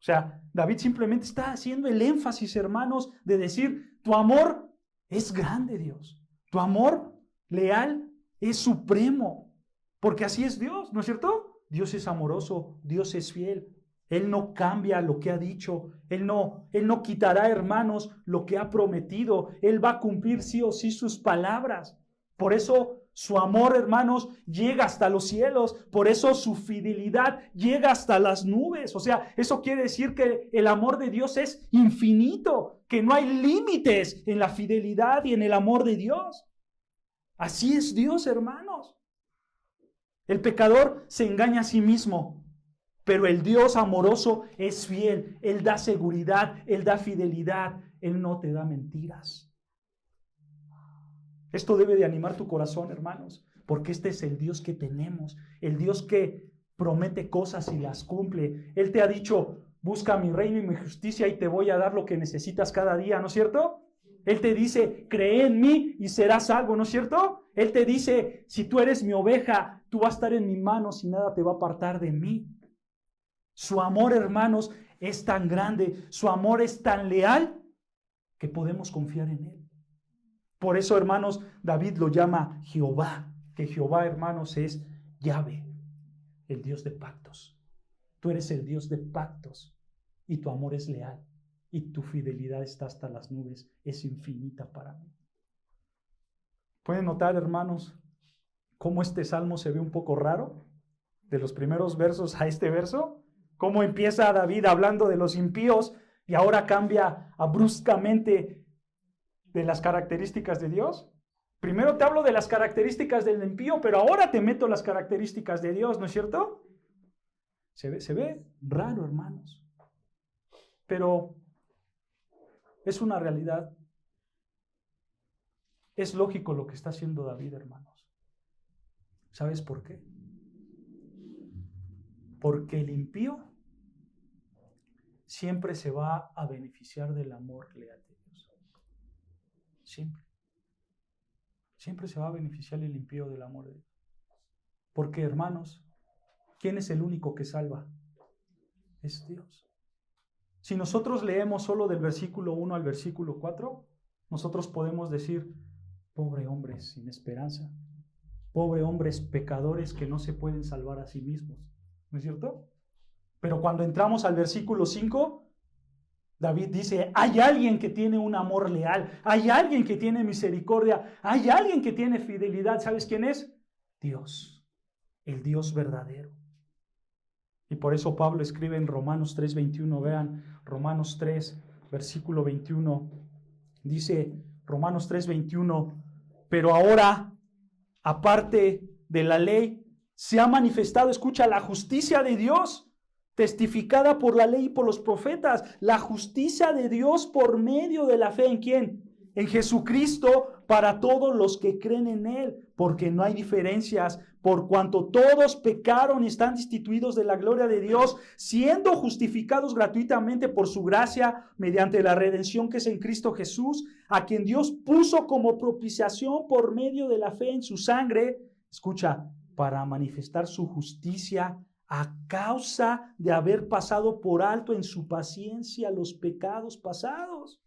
O sea, David simplemente está haciendo el énfasis, hermanos, de decir, tu amor es grande, Dios. Tu amor leal es supremo, porque así es Dios, ¿no es cierto? Dios es amoroso, Dios es fiel. Él no cambia lo que ha dicho. Él no quitará, hermanos, lo que ha prometido. Él va a cumplir sí o sí sus palabras. Por eso su amor, hermanos, llega hasta los cielos. Por eso su fidelidad llega hasta las nubes. O sea, eso quiere decir que el amor de Dios es infinito, que no hay límites en la fidelidad y en el amor de Dios. Así es Dios, hermanos. El pecador se engaña a sí mismo, pero el Dios amoroso es fiel. Él da seguridad, Él da fidelidad, Él no te da mentiras. Esto debe de animar tu corazón, hermanos, porque este es el Dios que tenemos, el Dios que promete cosas y las cumple. Él te ha dicho, busca mi reino y mi justicia y te voy a dar lo que necesitas cada día, ¿no es cierto? Él te dice, cree en mí y serás salvo, ¿no es cierto? Él te dice, si tú eres mi oveja, tú vas a estar en mis manos y nada te va a apartar de mí. Su amor, hermanos, es tan grande, su amor es tan leal que podemos confiar en Él. Por eso, hermanos, David lo llama Jehová, que Jehová, hermanos, es Yahvé, el Dios de pactos. Tú eres el Dios de pactos y tu amor es leal. Y tu fidelidad está hasta las nubes, es infinita para mí. ¿Pueden notar, hermanos, cómo este salmo se ve un poco raro? De los primeros versos a este verso, cómo empieza David hablando de los impíos y ahora cambia bruscamente de las características de Dios. Primero te hablo de las características del impío, pero ahora te meto las características de Dios, ¿no es cierto? Se ve raro, hermanos. Pero es una realidad. Es lógico lo que está haciendo David, hermanos. ¿Sabes por qué? Porque el impío siempre se va a beneficiar del amor leal de Dios. Siempre. Siempre se va a beneficiar el impío del amor de Dios. Porque, hermanos, ¿quién es el único que salva? Es Dios. Si nosotros leemos solo del versículo 1 al versículo 4, nosotros podemos decir, pobre hombre sin esperanza, pobre hombres pecadores que no se pueden salvar a sí mismos, ¿no es cierto? Pero cuando entramos al versículo 5, David dice, hay alguien que tiene un amor leal, hay alguien que tiene misericordia, hay alguien que tiene fidelidad. ¿Sabes quién es? Dios, el Dios verdadero. Y por eso Pablo escribe en Romanos 3:21, vean, Romanos 3, versículo 21, Dice Romanos 3:21, pero ahora, aparte de la ley, se ha manifestado, escucha, la justicia de Dios, testificada por la ley y por los profetas, la justicia de Dios por medio de la fe ¿en quién? En Jesucristo, para todos los que creen en Él, porque no hay diferencias, por cuanto todos pecaron y están destituidos de la gloria de Dios, siendo justificados gratuitamente por su gracia, mediante la redención que es en Cristo Jesús, a quien Dios puso como propiciación por medio de la fe en su sangre, escucha, para manifestar su justicia a causa de haber pasado por alto en su paciencia los pecados pasados,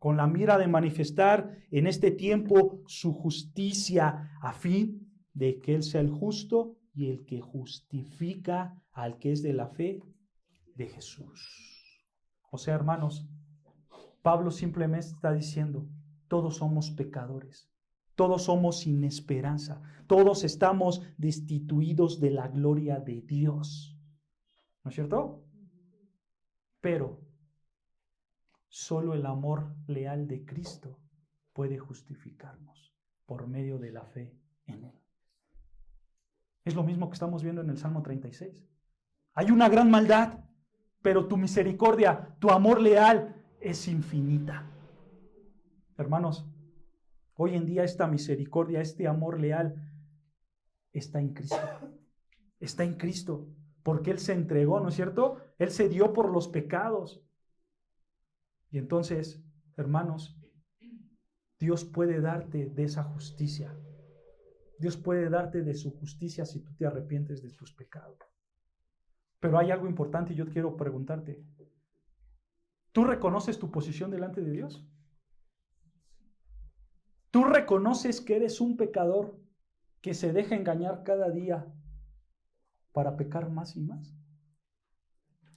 con la mira de manifestar en este tiempo su justicia, a fin de que Él sea el justo y el que justifica al que es de la fe de Jesús. O sea, hermanos, Pablo simplemente está diciendo, todos somos pecadores, todos somos sin esperanza, todos estamos destituidos de la gloria de Dios. ¿No es cierto? Pero solo el amor leal de Cristo puede justificarnos por medio de la fe en Él. Es lo mismo que estamos viendo en el Salmo 36. Hay una gran maldad, pero tu misericordia, tu amor leal es infinita. Hermanos, hoy en día esta misericordia, este amor leal está en Cristo. Está en Cristo, porque Él se entregó, ¿no es cierto? Él se dio por los pecados. Y entonces, hermanos, Dios puede darte de esa justicia. Dios puede darte de su justicia si tú te arrepientes de tus pecados. Pero hay algo importante y yo quiero preguntarte. ¿Tú reconoces tu posición delante de Dios? ¿Tú reconoces que eres un pecador que se deja engañar cada día para pecar más y más?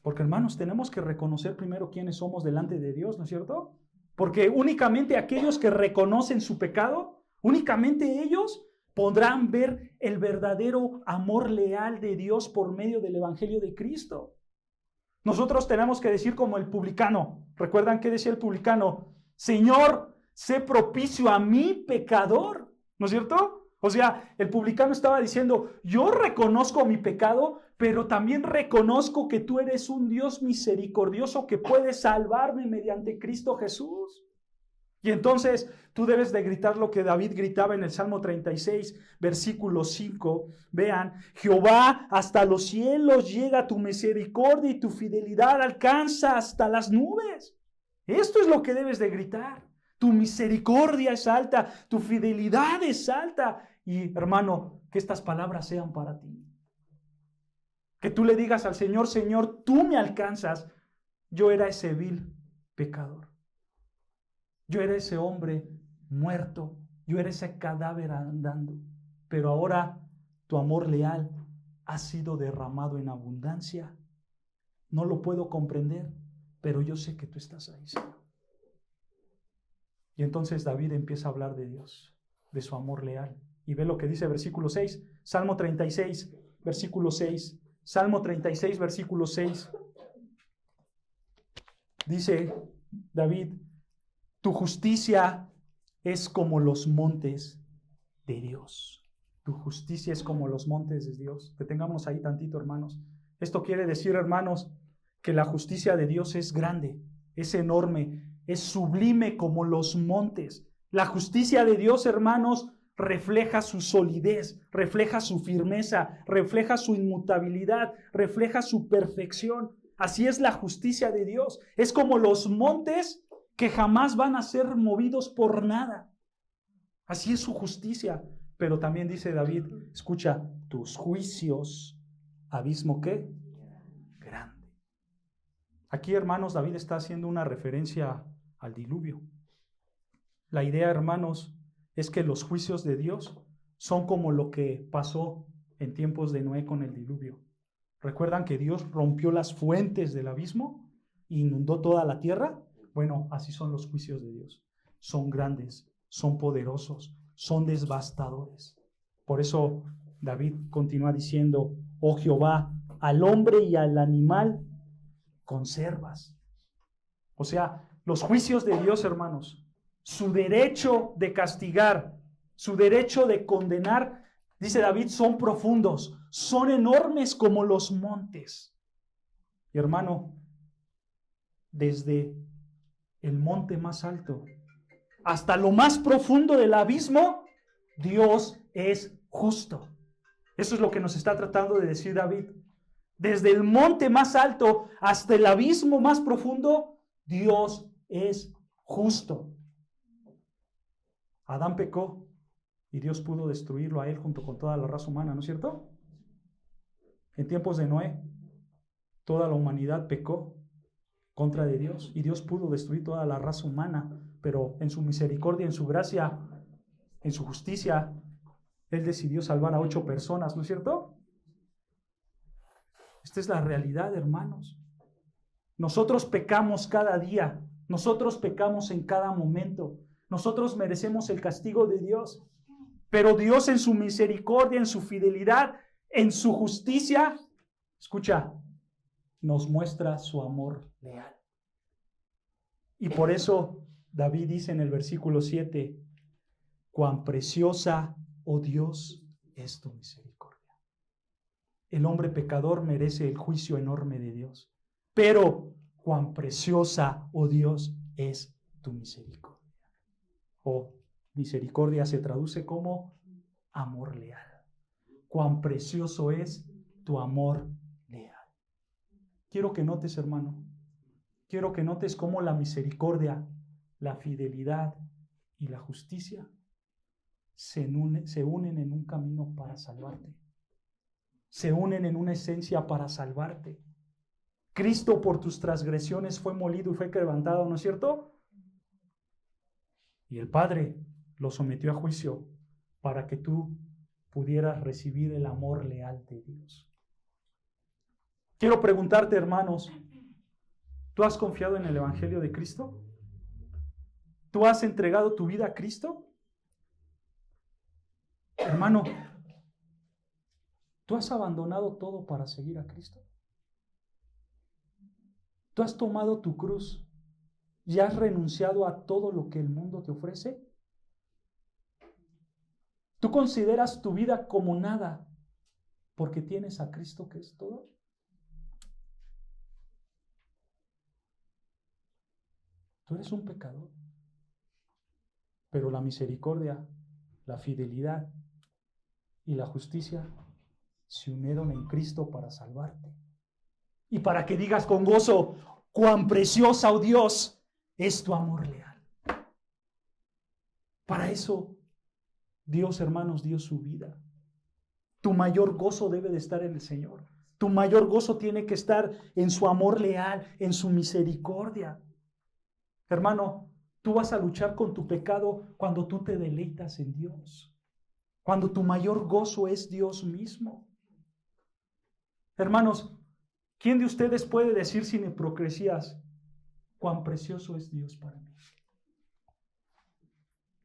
Porque, hermanos, tenemos que reconocer primero quiénes somos delante de Dios, ¿no es cierto? Porque únicamente aquellos que reconocen su pecado, únicamente ellos podrán ver el verdadero amor leal de Dios por medio del Evangelio de Cristo. Nosotros tenemos que decir como el publicano. ¿Recuerdan qué decía el publicano? Señor, sé propicio a mi pecador, ¿no es cierto? O sea, el publicano estaba diciendo, yo reconozco mi pecado, pero también reconozco que tú eres un Dios misericordioso que puede salvarme mediante Cristo Jesús. Y entonces tú debes de gritar lo que David gritaba en el Salmo 36, versículo 5. Vean, Jehová, hasta los cielos llega tu misericordia y tu fidelidad alcanza hasta las nubes. Esto es lo que debes de gritar. Tu misericordia es alta, tu fidelidad es alta. Y hermano, que estas palabras sean para ti. Que tú le digas al Señor, Señor, tú me alcanzas. Yo era ese vil pecador. Yo era ese hombre muerto. Yo era ese cadáver andando. Pero ahora tu amor leal ha sido derramado en abundancia. No lo puedo comprender, pero yo sé que tú estás ahí, Señor. Y entonces David empieza a hablar de Dios, de su amor leal. Y ve lo que dice versículo 6, Salmo 36, versículo 6. Salmo 36, versículo 6. Dice David, tu justicia es como los montes de Dios. Tu justicia es como los montes de Dios. Detengamos ahí tantito, hermanos. Esto quiere decir, hermanos, que la justicia de Dios es grande, es enorme, es sublime como los montes. La justicia de Dios, hermanos, refleja su solidez, refleja su firmeza, refleja su inmutabilidad, refleja su perfección. Así es la justicia de Dios. Es como los montes que jamás van a ser movidos por nada. Así es su justicia. Pero también dice David, escucha, tus juicios, abismo ¿qué? Grande. Aquí, hermanos, David está haciendo una referencia al diluvio. La idea, hermanos, es que los juicios de Dios son como lo que pasó en tiempos de Noé con el diluvio. ¿Recuerdan que Dios rompió las fuentes del abismo e inundó toda la tierra? Bueno, así son los juicios de Dios. Son grandes, son poderosos, son devastadores. Por eso David continúa diciendo, oh Jehová, al hombre y al animal conservas. O sea, los juicios de Dios, hermanos, su derecho de castigar, su derecho de condenar, dice David, son profundos, son enormes como los montes. Y hermano, desde el monte más alto hasta lo más profundo del abismo, Dios es justo. Eso es lo que nos está tratando de decir David. Desde el monte más alto hasta el abismo más profundo, Dios es justo. Adán pecó y Dios pudo destruirlo a él junto con toda la raza humana, ¿no es cierto? En tiempos de Noé, toda la humanidad pecó contra de Dios y Dios pudo destruir toda la raza humana, pero en su misericordia, en su gracia, en su justicia, Él decidió salvar a 8 personas, ¿no es cierto? Esta es la realidad, hermanos. Nosotros pecamos cada día, nosotros pecamos en cada momento, nosotros merecemos el castigo de Dios, pero Dios en su misericordia, en su fidelidad, en su justicia, escucha, nos muestra su amor leal. Y por eso David dice en el versículo 7, cuán preciosa, oh Dios, es tu misericordia. El hombre pecador merece el juicio enorme de Dios, pero cuán preciosa, oh Dios, es tu misericordia. O misericordia se traduce como amor leal. Cuán precioso es tu amor leal. Quiero que notes, hermano, quiero que notes cómo la misericordia, la fidelidad y la justicia se unen en un camino para salvarte. Se unen en una esencia para salvarte. Cristo por tus transgresiones fue molido y fue quebrantado, ¿no es cierto? Y el Padre lo sometió a juicio para que tú pudieras recibir el amor leal de Dios. Quiero preguntarte, hermanos, ¿tú has confiado en el Evangelio de Cristo? ¿Tú has entregado tu vida a Cristo? Hermano, ¿tú has abandonado todo para seguir a Cristo? ¿Tú has tomado tu cruz y has renunciado a todo lo que el mundo te ofrece? ¿Tú consideras tu vida como nada porque tienes a Cristo que es todo? Tú eres un pecador, pero la misericordia, la fidelidad y la justicia se unieron en Cristo para salvarte. Y para que digas con gozo, cuán preciosa, oh Dios, es tu amor leal. Para eso Dios, hermanos, dio su vida. Tu mayor gozo debe de estar en el Señor. Tu mayor gozo tiene que estar en su amor leal, en su misericordia. Hermano, tú vas a luchar con tu pecado cuando tú te deleitas en Dios. Cuando tu mayor gozo es Dios mismo. Hermanos, ¿quién de ustedes puede decir sin hipocresías cuán precioso es Dios para mí?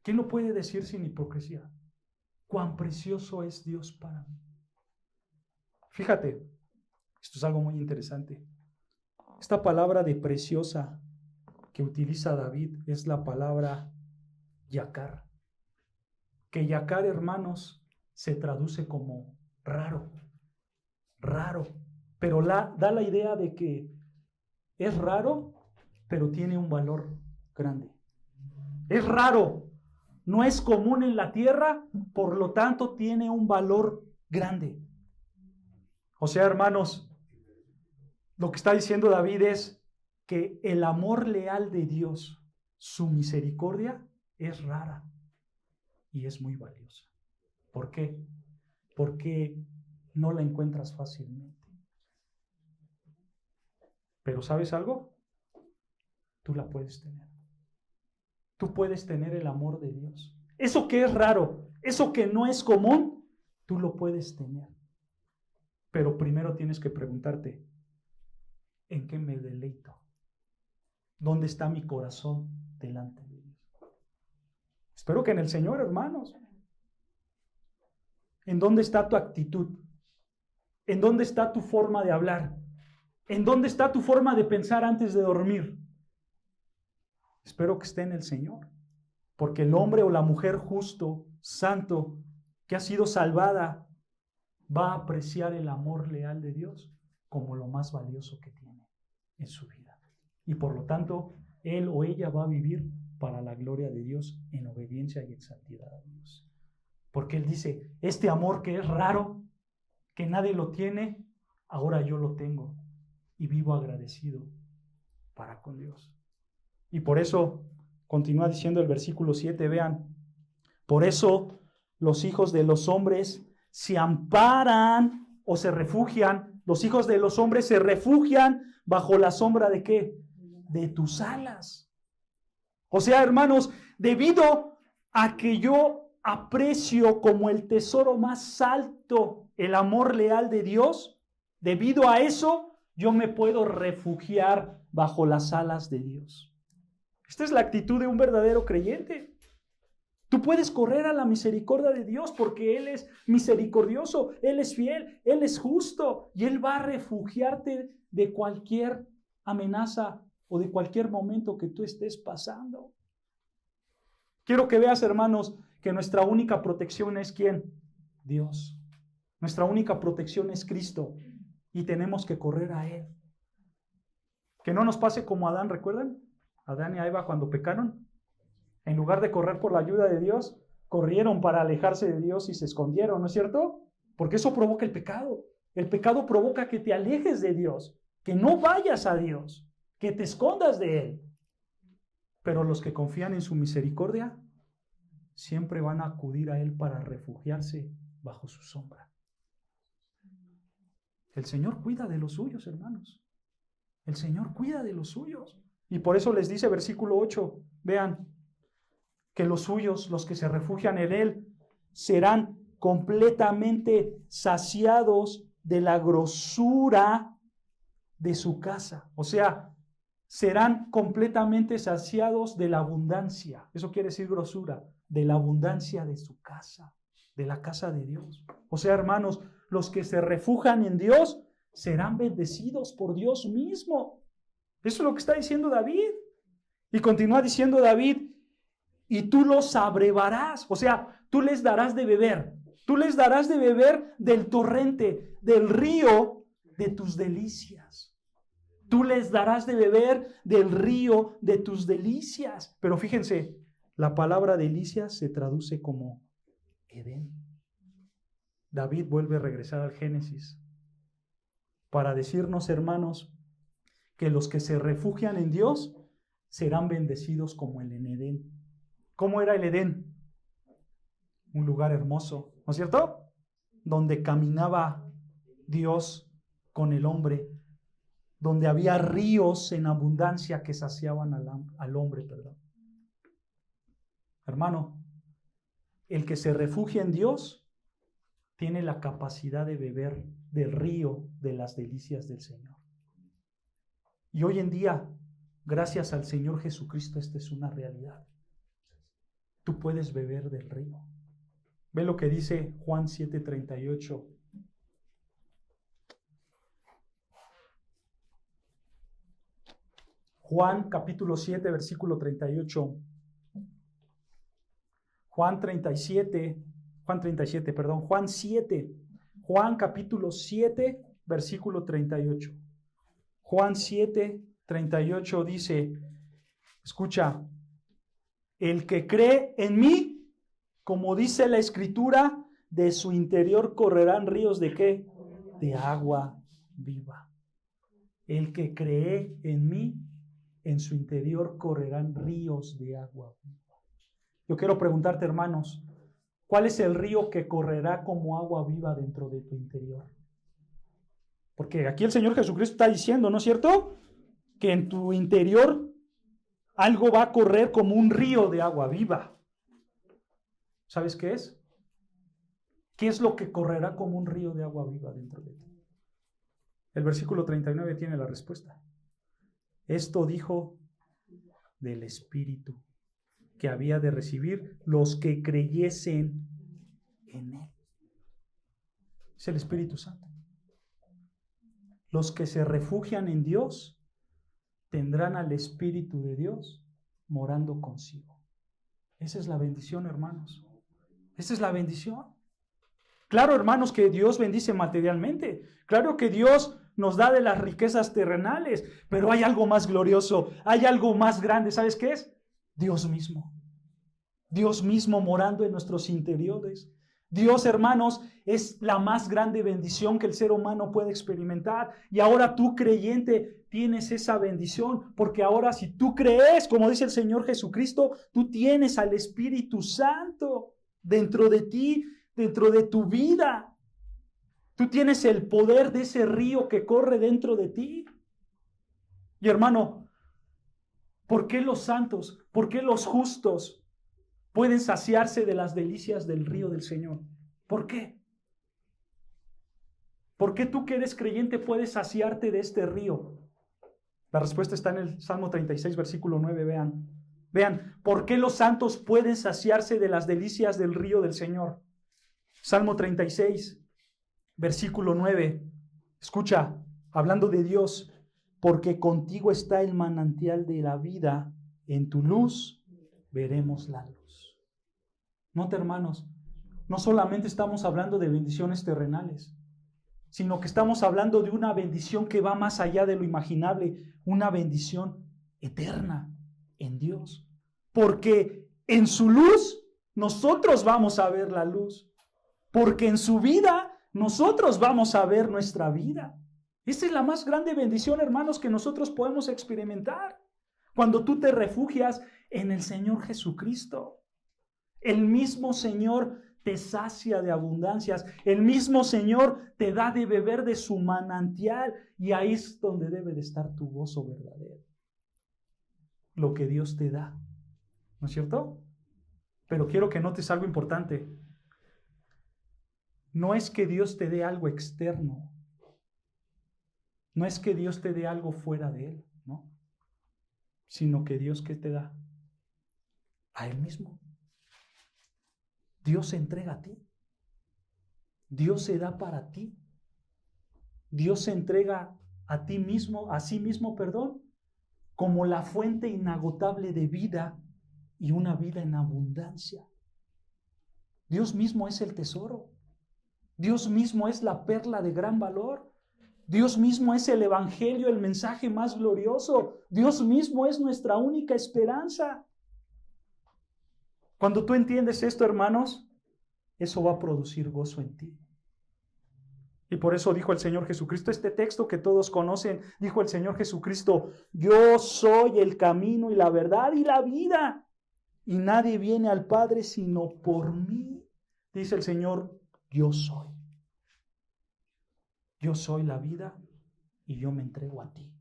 ¿Quién lo puede decir sin hipocresía? Cuán precioso es Dios para mí. Fíjate, esto es algo muy interesante. Esta palabra de preciosa que utiliza David es la palabra yacar. Que yacar, hermanos, se traduce como raro, pero da la idea de que es raro, pero tiene un valor grande. Es raro, no es común en la tierra, por lo tanto tiene un valor grande. O sea, hermanos, lo que está diciendo David es que el amor leal de Dios, su misericordia, es rara y es muy valiosa. ¿Por qué? Porque no la encuentras fácilmente. Pero ¿sabes algo? Tú la puedes tener. Tú puedes tener el amor de Dios. Eso que es raro, eso que no es común, tú lo puedes tener. Pero primero tienes que preguntarte, ¿en qué me deleito? ¿Dónde está mi corazón delante de Dios? Espero que en el Señor, hermanos. ¿En dónde está tu actitud? ¿En dónde está tu forma de hablar? ¿En dónde está tu forma de pensar antes de dormir? Espero que esté en el Señor. Porque el hombre o la mujer justo, santo, que ha sido salvada, va a apreciar el amor leal de Dios como lo más valioso que tiene en su vida. Y por lo tanto, él o ella va a vivir para la gloria de Dios en obediencia y en santidad a Dios. Porque él dice, este amor que es raro, que nadie lo tiene, ahora yo lo tengo y vivo agradecido para con Dios. Y por eso, continúa diciendo el versículo 7, vean, por eso los hijos de los hombres se amparan o se refugian, los hijos de los hombres se refugian bajo la sombra ¿de qué? De tus alas. O sea, hermanos, debido a que yo aprecio como el tesoro más alto el amor leal de Dios, debido a eso yo me puedo refugiar bajo las alas de Dios. Esta es la actitud de un verdadero creyente. Tú puedes correr a la misericordia de Dios porque Él es misericordioso, Él es fiel, Él es justo y Él va a refugiarte de cualquier amenaza o de cualquier momento que tú estés pasando. Quiero que veas, hermanos, que nuestra única protección es ¿quién? Dios. Nuestra única protección es Cristo y tenemos que correr a Él. Que no nos pase como a Adán, ¿recuerdan? Adán y Eva cuando pecaron. En lugar de correr por la ayuda de Dios, corrieron para alejarse de Dios y se escondieron, ¿no es cierto? Porque eso provoca el pecado. El pecado provoca que te alejes de Dios, que no vayas a Dios, que te escondas de Él. Pero los que confían en su misericordia siempre van a acudir a Él para refugiarse bajo su sombra. El Señor cuida de los suyos, hermanos. El Señor cuida de los suyos. Y por eso les dice versículo 8, vean, que los suyos, los que se refugian en Él, serán completamente saciados de la grosura de su casa. O sea, serán completamente saciados de la abundancia. Eso quiere decir grosura, de la abundancia de su casa, de la casa de Dios. O sea, hermanos, los que se refugian en Dios serán bendecidos por Dios mismo. Eso es lo que está diciendo David. Y continúa diciendo David, y tú los abrevarás, o sea, tú les darás de beber. Tú les darás de beber del torrente, del río de tus delicias. Tú les darás de beber del río de tus delicias. Pero fíjense, la palabra delicias se traduce como Edén. David vuelve a regresar al Génesis para decirnos, hermanos, que los que se refugian en Dios serán bendecidos como el en Edén. ¿Cómo era el Edén? Un lugar hermoso, ¿no es cierto? Donde caminaba Dios con el hombre, donde había ríos en abundancia que saciaban al hombre, perdón. Hermano, el que se refugia en Dios tiene la capacidad de beber del río de las delicias del Señor. Y hoy en día, gracias al Señor Jesucristo, esta es una realidad. Tú puedes beber del río. Ve lo que dice Juan 7:38. Juan capítulo 7, versículo 38. Juan 7. Juan capítulo 7, versículo 38. Juan 7:38 dice, escucha, el que cree en mí, como dice la Escritura, de su interior correrán ríos ¿de qué? De agua viva. El que cree en mí, en su interior correrán ríos de agua viva. Yo quiero preguntarte, hermanos, ¿cuál es el río que correrá como agua viva dentro de tu interior? Porque aquí el Señor Jesucristo está diciendo, ¿no es cierto?, que en tu interior algo va a correr como un río de agua viva. ¿Sabes qué es? ¿Qué es lo que correrá como un río de agua viva dentro de ti? El versículo 39 tiene la respuesta. Esto dijo del Espíritu que había de recibir los que creyesen en Él. Es el Espíritu Santo. Los que se refugian en Dios tendrán al Espíritu de Dios morando consigo. Esa es la bendición, hermanos. Esa es la bendición. Claro, hermanos, que Dios bendice materialmente. Claro que Dios nos da de las riquezas terrenales, pero hay algo más glorioso, hay algo más grande. ¿Sabes qué es? Dios mismo. Dios mismo morando en nuestros interiores. Dios, hermanos, es la más grande bendición que el ser humano puede experimentar. Y ahora tú, creyente, tienes esa bendición, porque ahora si tú crees, como dice el Señor Jesucristo, tú tienes al Espíritu Santo dentro de ti, dentro de tu vida. Tú tienes el poder de ese río que corre dentro de ti. Y hermano, ¿por qué los santos, por qué los justos pueden saciarse de las delicias del río del Señor? ¿Por qué? ¿Por qué tú que eres creyente puedes saciarte de este río? La respuesta está en el Salmo 36, versículo 9, vean. Vean, ¿por qué los santos pueden saciarse de las delicias del río del Señor? Salmo 36, versículo 9. Escucha, hablando de Dios, porque contigo está el manantial de la vida, en tu luz veremos la luz. Nota, hermanos, no solamente estamos hablando de bendiciones terrenales, sino que estamos hablando de una bendición que va más allá de lo imaginable, una bendición eterna en Dios. Porque en su luz nosotros vamos a ver la luz. Porque en su vida nosotros vamos a ver nuestra vida. Esa es la más grande bendición, hermanos, que nosotros podemos experimentar. Cuando tú te refugias en el Señor Jesucristo. El mismo Señor te sacia de abundancias. El mismo Señor te da de beber de su manantial. Y ahí es donde debe de estar tu gozo verdadero. Lo que Dios te da. ¿No es cierto? Pero quiero que notes algo importante. No es que Dios te dé algo externo. No es que Dios te dé algo fuera de Él, ¿no? Sino que Dios, ¿qué te da? A Él mismo. Dios se entrega a ti. Dios se da para ti. Dios se entrega a ti mismo, a sí mismo, perdón, como la fuente inagotable de vida y una vida en abundancia. Dios mismo es el tesoro. Dios mismo es la perla de gran valor. Dios mismo es el evangelio, el mensaje más glorioso. Dios mismo es nuestra única esperanza. Cuando tú entiendes esto, hermanos, eso va a producir gozo en ti. Y por eso dijo el Señor Jesucristo, este texto que todos conocen, dijo el Señor Jesucristo, yo soy el camino y la verdad y la vida, y nadie viene al Padre sino por mí. Dice el Señor, yo soy. Yo soy la vida y yo me entrego a ti.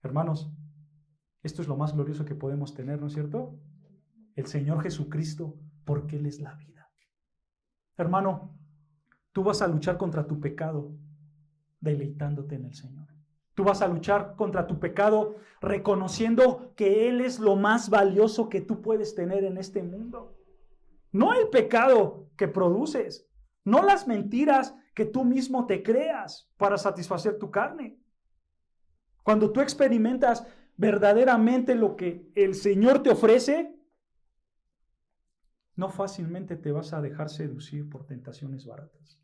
Hermanos, esto es lo más glorioso que podemos tener, ¿no es cierto? El Señor Jesucristo, porque Él es la vida. Hermano, tú vas a luchar contra tu pecado deleitándote en el Señor. Tú vas a luchar contra tu pecado reconociendo que Él es lo más valioso que tú puedes tener en este mundo. No el pecado que produces, no las mentiras que tú mismo te creas para satisfacer tu carne. Cuando tú experimentas verdaderamente lo que el Señor te ofrece, no fácilmente te vas a dejar seducir por tentaciones baratas.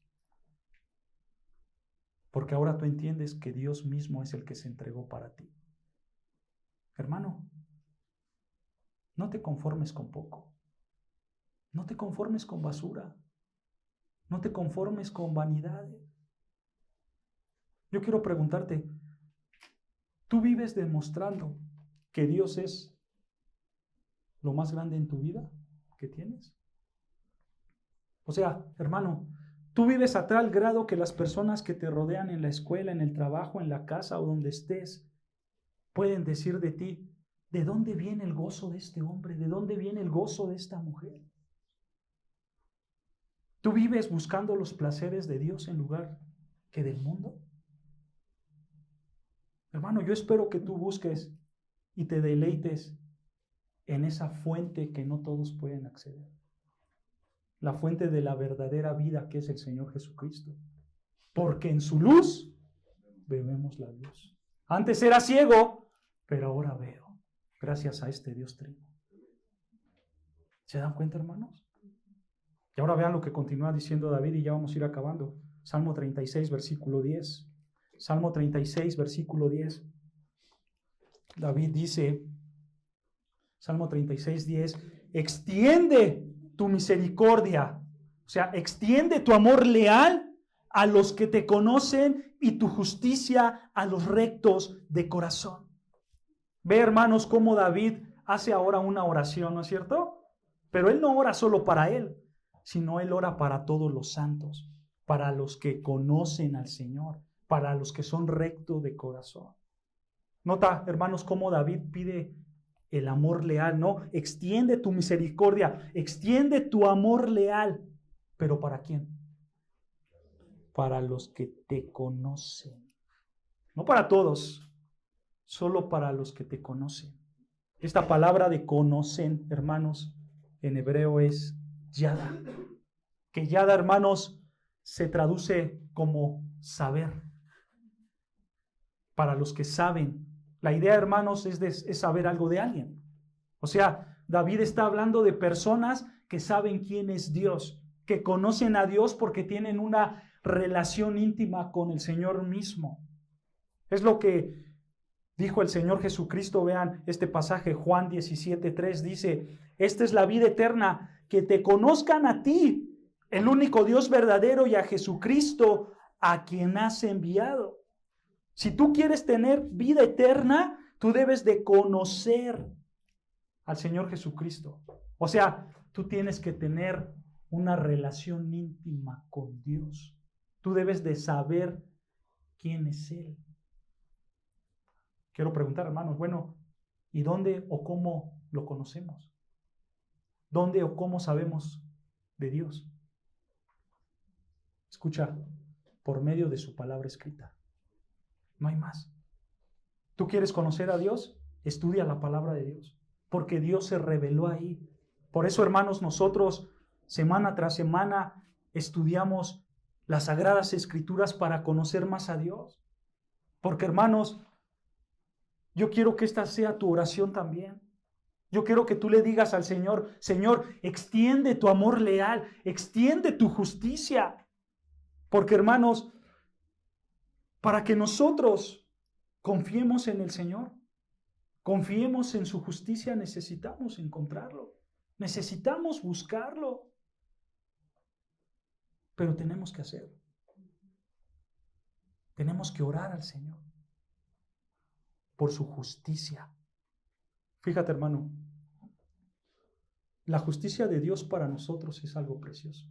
Porque ahora tú entiendes que Dios mismo es el que se entregó para ti. Hermano, no te conformes con poco. No te conformes con basura. No te conformes con vanidades. Yo quiero preguntarte, ¿tú vives demostrando que Dios es lo más grande en tu vida que tienes? O sea, hermano, tú vives a tal grado que las personas que te rodean en la escuela, en el trabajo, en la casa o donde estés, pueden decir de ti, ¿de dónde viene el gozo de este hombre? ¿De dónde viene el gozo de esta mujer? ¿Tú vives buscando los placeres de Dios en lugar que del mundo? Hermano, yo espero que tú busques y te deleites en esa fuente que no todos pueden acceder. La fuente de la verdadera vida que es el Señor Jesucristo. Porque en su luz bebemos la luz. Antes era ciego, pero ahora veo, gracias a este Dios trino. ¿Se dan cuenta, hermanos? Y ahora vean lo que continúa diciendo David y ya vamos a ir acabando. Salmo 36, versículo 10. Salmo 36, versículo 10. David dice, Salmo 36, 10, extiende tu misericordia, o sea, extiende tu amor leal a los que te conocen y tu justicia a los rectos de corazón. Ve, hermanos, cómo David hace ahora una oración, ¿no es cierto? Pero él no ora solo para él, sino él ora para todos los santos, para los que conocen al Señor, para los que son rectos de corazón. Nota, hermanos, cómo David pide el amor leal, ¿no? Extiende tu misericordia, extiende tu amor leal. ¿Pero para quién? Para los que te conocen. No para todos, solo para los que te conocen. Esta palabra de conocen, hermanos, en hebreo es yada. Que yada, hermanos, se traduce como saber. Para los que saben. La idea, hermanos, es saber algo de alguien. O sea, David está hablando de personas que saben quién es Dios, que conocen a Dios porque tienen una relación íntima con el Señor mismo. Es lo que dijo el Señor Jesucristo. Vean este pasaje, Juan 17:3 dice, esta es la vida eterna, que te conozcan a ti, el único Dios verdadero, y a Jesucristo, a quien has enviado. Si tú quieres tener vida eterna, tú debes de conocer al Señor Jesucristo. O sea, tú tienes que tener una relación íntima con Dios. Tú debes de saber quién es Él. Quiero preguntar, hermanos, bueno, ¿y dónde o cómo lo conocemos? ¿Dónde o cómo sabemos de Dios? Escucha, por medio de su palabra escrita. No hay más. ¿Tú quieres conocer a Dios? Estudia la palabra de Dios, porque Dios se reveló ahí. Por eso, hermanos, nosotros semana tras semana estudiamos las Sagradas Escrituras para conocer más a Dios. Porque, hermanos, yo quiero que esta sea tu oración también. Yo quiero que tú le digas al Señor, Señor, extiende tu amor leal, extiende tu justicia. Porque, hermanos, para que nosotros confiemos en el Señor, confiemos en su justicia, necesitamos encontrarlo, necesitamos buscarlo, pero tenemos que hacerlo. Tenemos que orar al Señor por su justicia. Fíjate, hermano, la justicia de Dios para nosotros es algo precioso,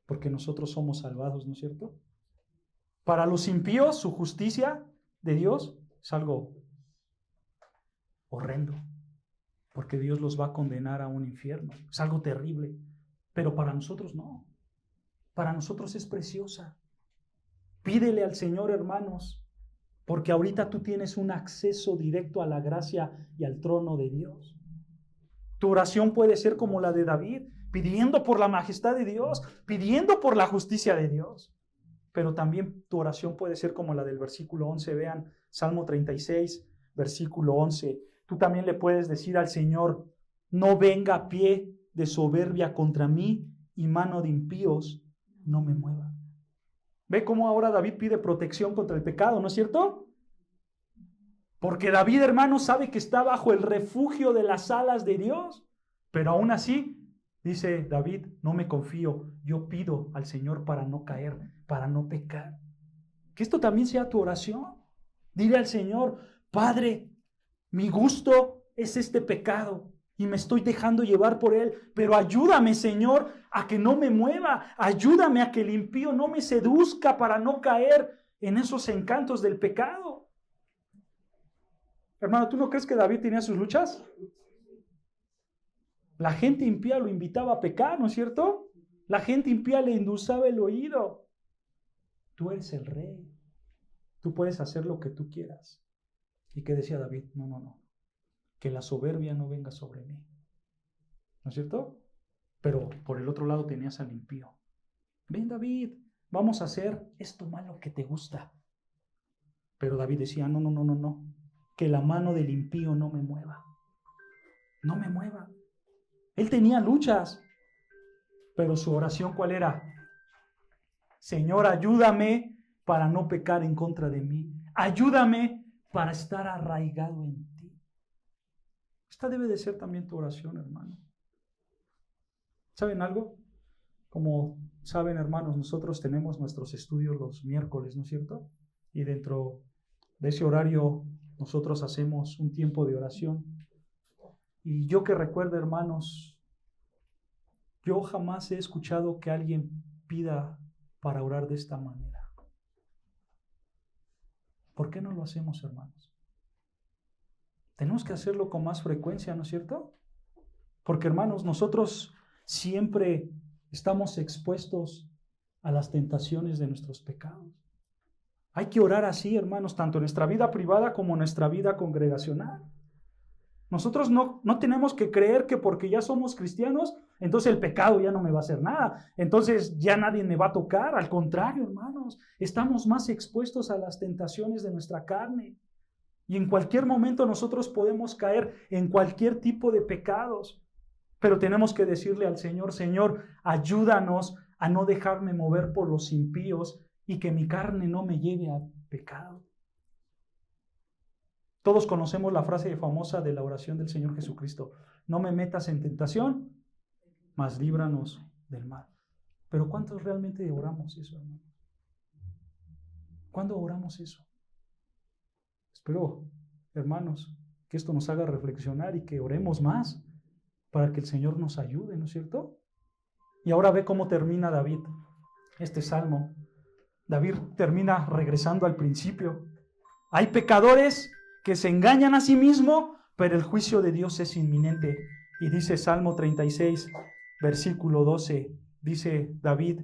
porque nosotros somos salvados, ¿no es cierto? Para los impíos, su justicia de Dios es algo horrendo, porque Dios los va a condenar a un infierno. Es algo terrible, pero para nosotros no. Para nosotros es preciosa. Pídele al Señor, hermanos, porque ahorita tú tienes un acceso directo a la gracia y al trono de Dios. Tu oración puede ser como la de David, pidiendo por la majestad de Dios, pidiendo por la justicia de Dios. Pero también tu oración puede ser como la del versículo 11. Vean, Salmo 36, versículo 11. Tú también le puedes decir al Señor, no venga pie de soberbia contra mí y mano de impíos no me mueva. ¿Ve cómo ahora David pide protección contra el pecado, no es cierto? Porque David, hermano, sabe que está bajo el refugio de las alas de Dios. Pero aún así, dice David, no me confío, yo pido al Señor para no caer, para no pecar. Que esto también sea tu oración. Dile al Señor, Padre, mi gusto es este pecado y me estoy dejando llevar por él, pero ayúdame, Señor, a que no me mueva. Ayúdame a que el impío no me seduzca para no caer en esos encantos del pecado. Hermano, ¿tú no crees que David tenía sus luchas? La gente impía lo invitaba a pecar, ¿no es cierto? La gente impía le endulzaba el oído. Tú eres el rey. Tú puedes hacer lo que tú quieras. ¿Y qué decía David? No. Que la soberbia no venga sobre mí. ¿No es cierto? Pero por el otro lado tenías al impío. Ven, David, vamos a hacer esto malo que te gusta. Pero David decía, no. Que la mano del impío no me mueva. No me mueva. Él tenía luchas, pero su oración, ¿cuál era? Señor, ayúdame para no pecar en contra de mí. Ayúdame para estar arraigado en ti. Esta debe de ser también tu oración, hermano. ¿Saben algo? Como saben, hermanos, nosotros tenemos nuestros estudios los miércoles, ¿no es cierto? Y dentro de ese horario nosotros hacemos un tiempo de oración. Y yo que recuerdo, hermanos, yo jamás he escuchado que alguien pida para orar de esta manera. ¿Por qué no lo hacemos, hermanos? Tenemos que hacerlo con más frecuencia, ¿no es cierto? Porque, hermanos, nosotros siempre estamos expuestos a las tentaciones de nuestros pecados. Hay que orar así, hermanos, tanto en nuestra vida privada como en nuestra vida congregacional. Nosotros no tenemos que creer que porque ya somos cristianos, entonces el pecado ya no me va a hacer nada. Entonces ya nadie me va a tocar. Al contrario, hermanos, estamos más expuestos a las tentaciones de nuestra carne. Y en cualquier momento nosotros podemos caer en cualquier tipo de pecados. Pero tenemos que decirle al Señor, Señor, ayúdanos a no dejarme mover por los impíos y que mi carne no me lleve a pecado. Todos conocemos la frase famosa de la oración del Señor Jesucristo: no me metas en tentación, mas líbranos del mal. Pero ¿cuántos realmente oramos eso, hermano? ¿Cuándo oramos eso? Espero, hermanos, que esto nos haga reflexionar y que oremos más para que el Señor nos ayude, ¿no es cierto? Y ahora ve cómo termina David este salmo. David termina regresando al principio. Hay pecadores que se engañan a sí mismos, pero el juicio de Dios es inminente. Y dice Salmo 36, versículo 12, dice David: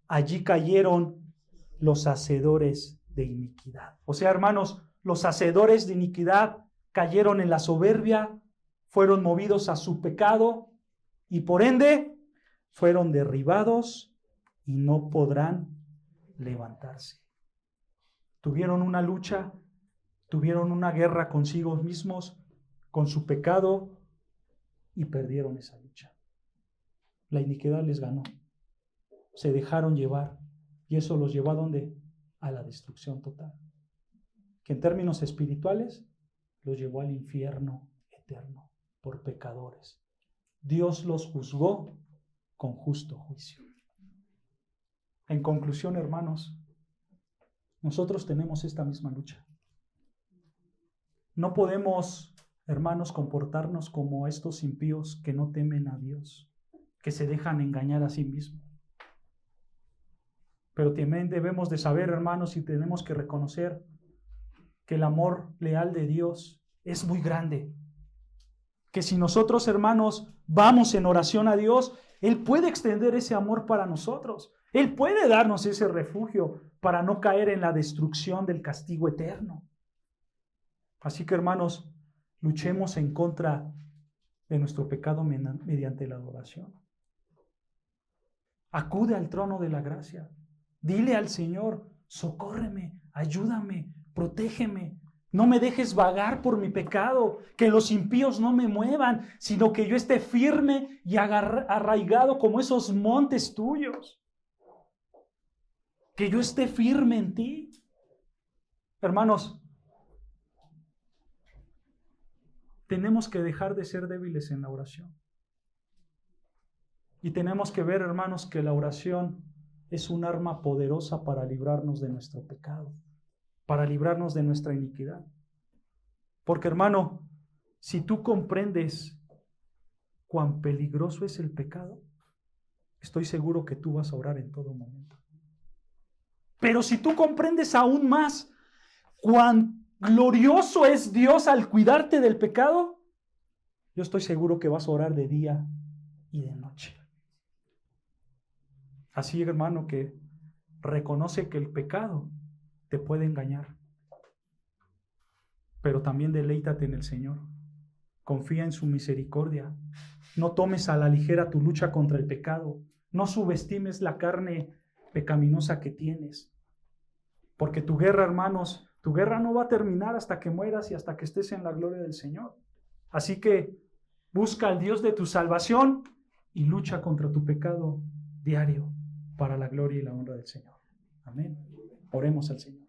allí cayeron los hacedores de iniquidad. O sea, hermanos, los hacedores de iniquidad cayeron en la soberbia, fueron movidos a su pecado y por ende fueron derribados y no podrán levantarse. Tuvieron una lucha, tuvieron una guerra consigo mismos, con su pecado, y perdieron esa lucha. La iniquidad les ganó. Se dejaron llevar, y eso los llevó ¿a dónde? A la destrucción total. Que en términos espirituales los llevó al infierno eterno por pecadores. Dios los juzgó con justo juicio. En conclusión, hermanos, nosotros tenemos esta misma lucha. No podemos, hermanos, comportarnos como estos impíos que no temen a Dios, que se dejan engañar a sí mismos. Pero también debemos de saber, hermanos, y tenemos que reconocer que el amor leal de Dios es muy grande. Que si nosotros, hermanos, vamos en oración a Dios, Él puede extender ese amor para nosotros. Él puede darnos ese refugio para no caer en la destrucción del castigo eterno. Así que, hermanos, luchemos en contra de nuestro pecado mediante la adoración. Acude al trono de la gracia. Dile al Señor: socórreme, ayúdame, protégeme. No me dejes vagar por mi pecado, que los impíos no me muevan, sino que yo esté firme y arraigado como esos montes tuyos. Que yo esté firme en ti. Hermanos, tenemos que dejar de ser débiles en la oración. Y tenemos que ver, hermanos, que la oración es un arma poderosa para librarnos de nuestro pecado, para librarnos de nuestra iniquidad. Porque, hermano, si tú comprendes cuán peligroso es el pecado, estoy seguro que tú vas a orar en todo momento. Pero si tú comprendes aún más cuán glorioso es Dios al cuidarte del pecado, yo estoy seguro que vas a orar de día y de noche. Así, hermano, que reconoce que el pecado te puede engañar, pero también deleítate en el Señor. Confía en su misericordia. No tomes a la ligera tu lucha contra el pecado. No subestimes la carne pecaminosa que tienes. Porque tu guerra, hermanos, tu guerra no va a terminar hasta que mueras y hasta que estés en la gloria del Señor. Así que Busca al Dios de tu salvación y lucha contra tu pecado diario para la gloria y la honra del Señor. Amén. Oremos al Señor.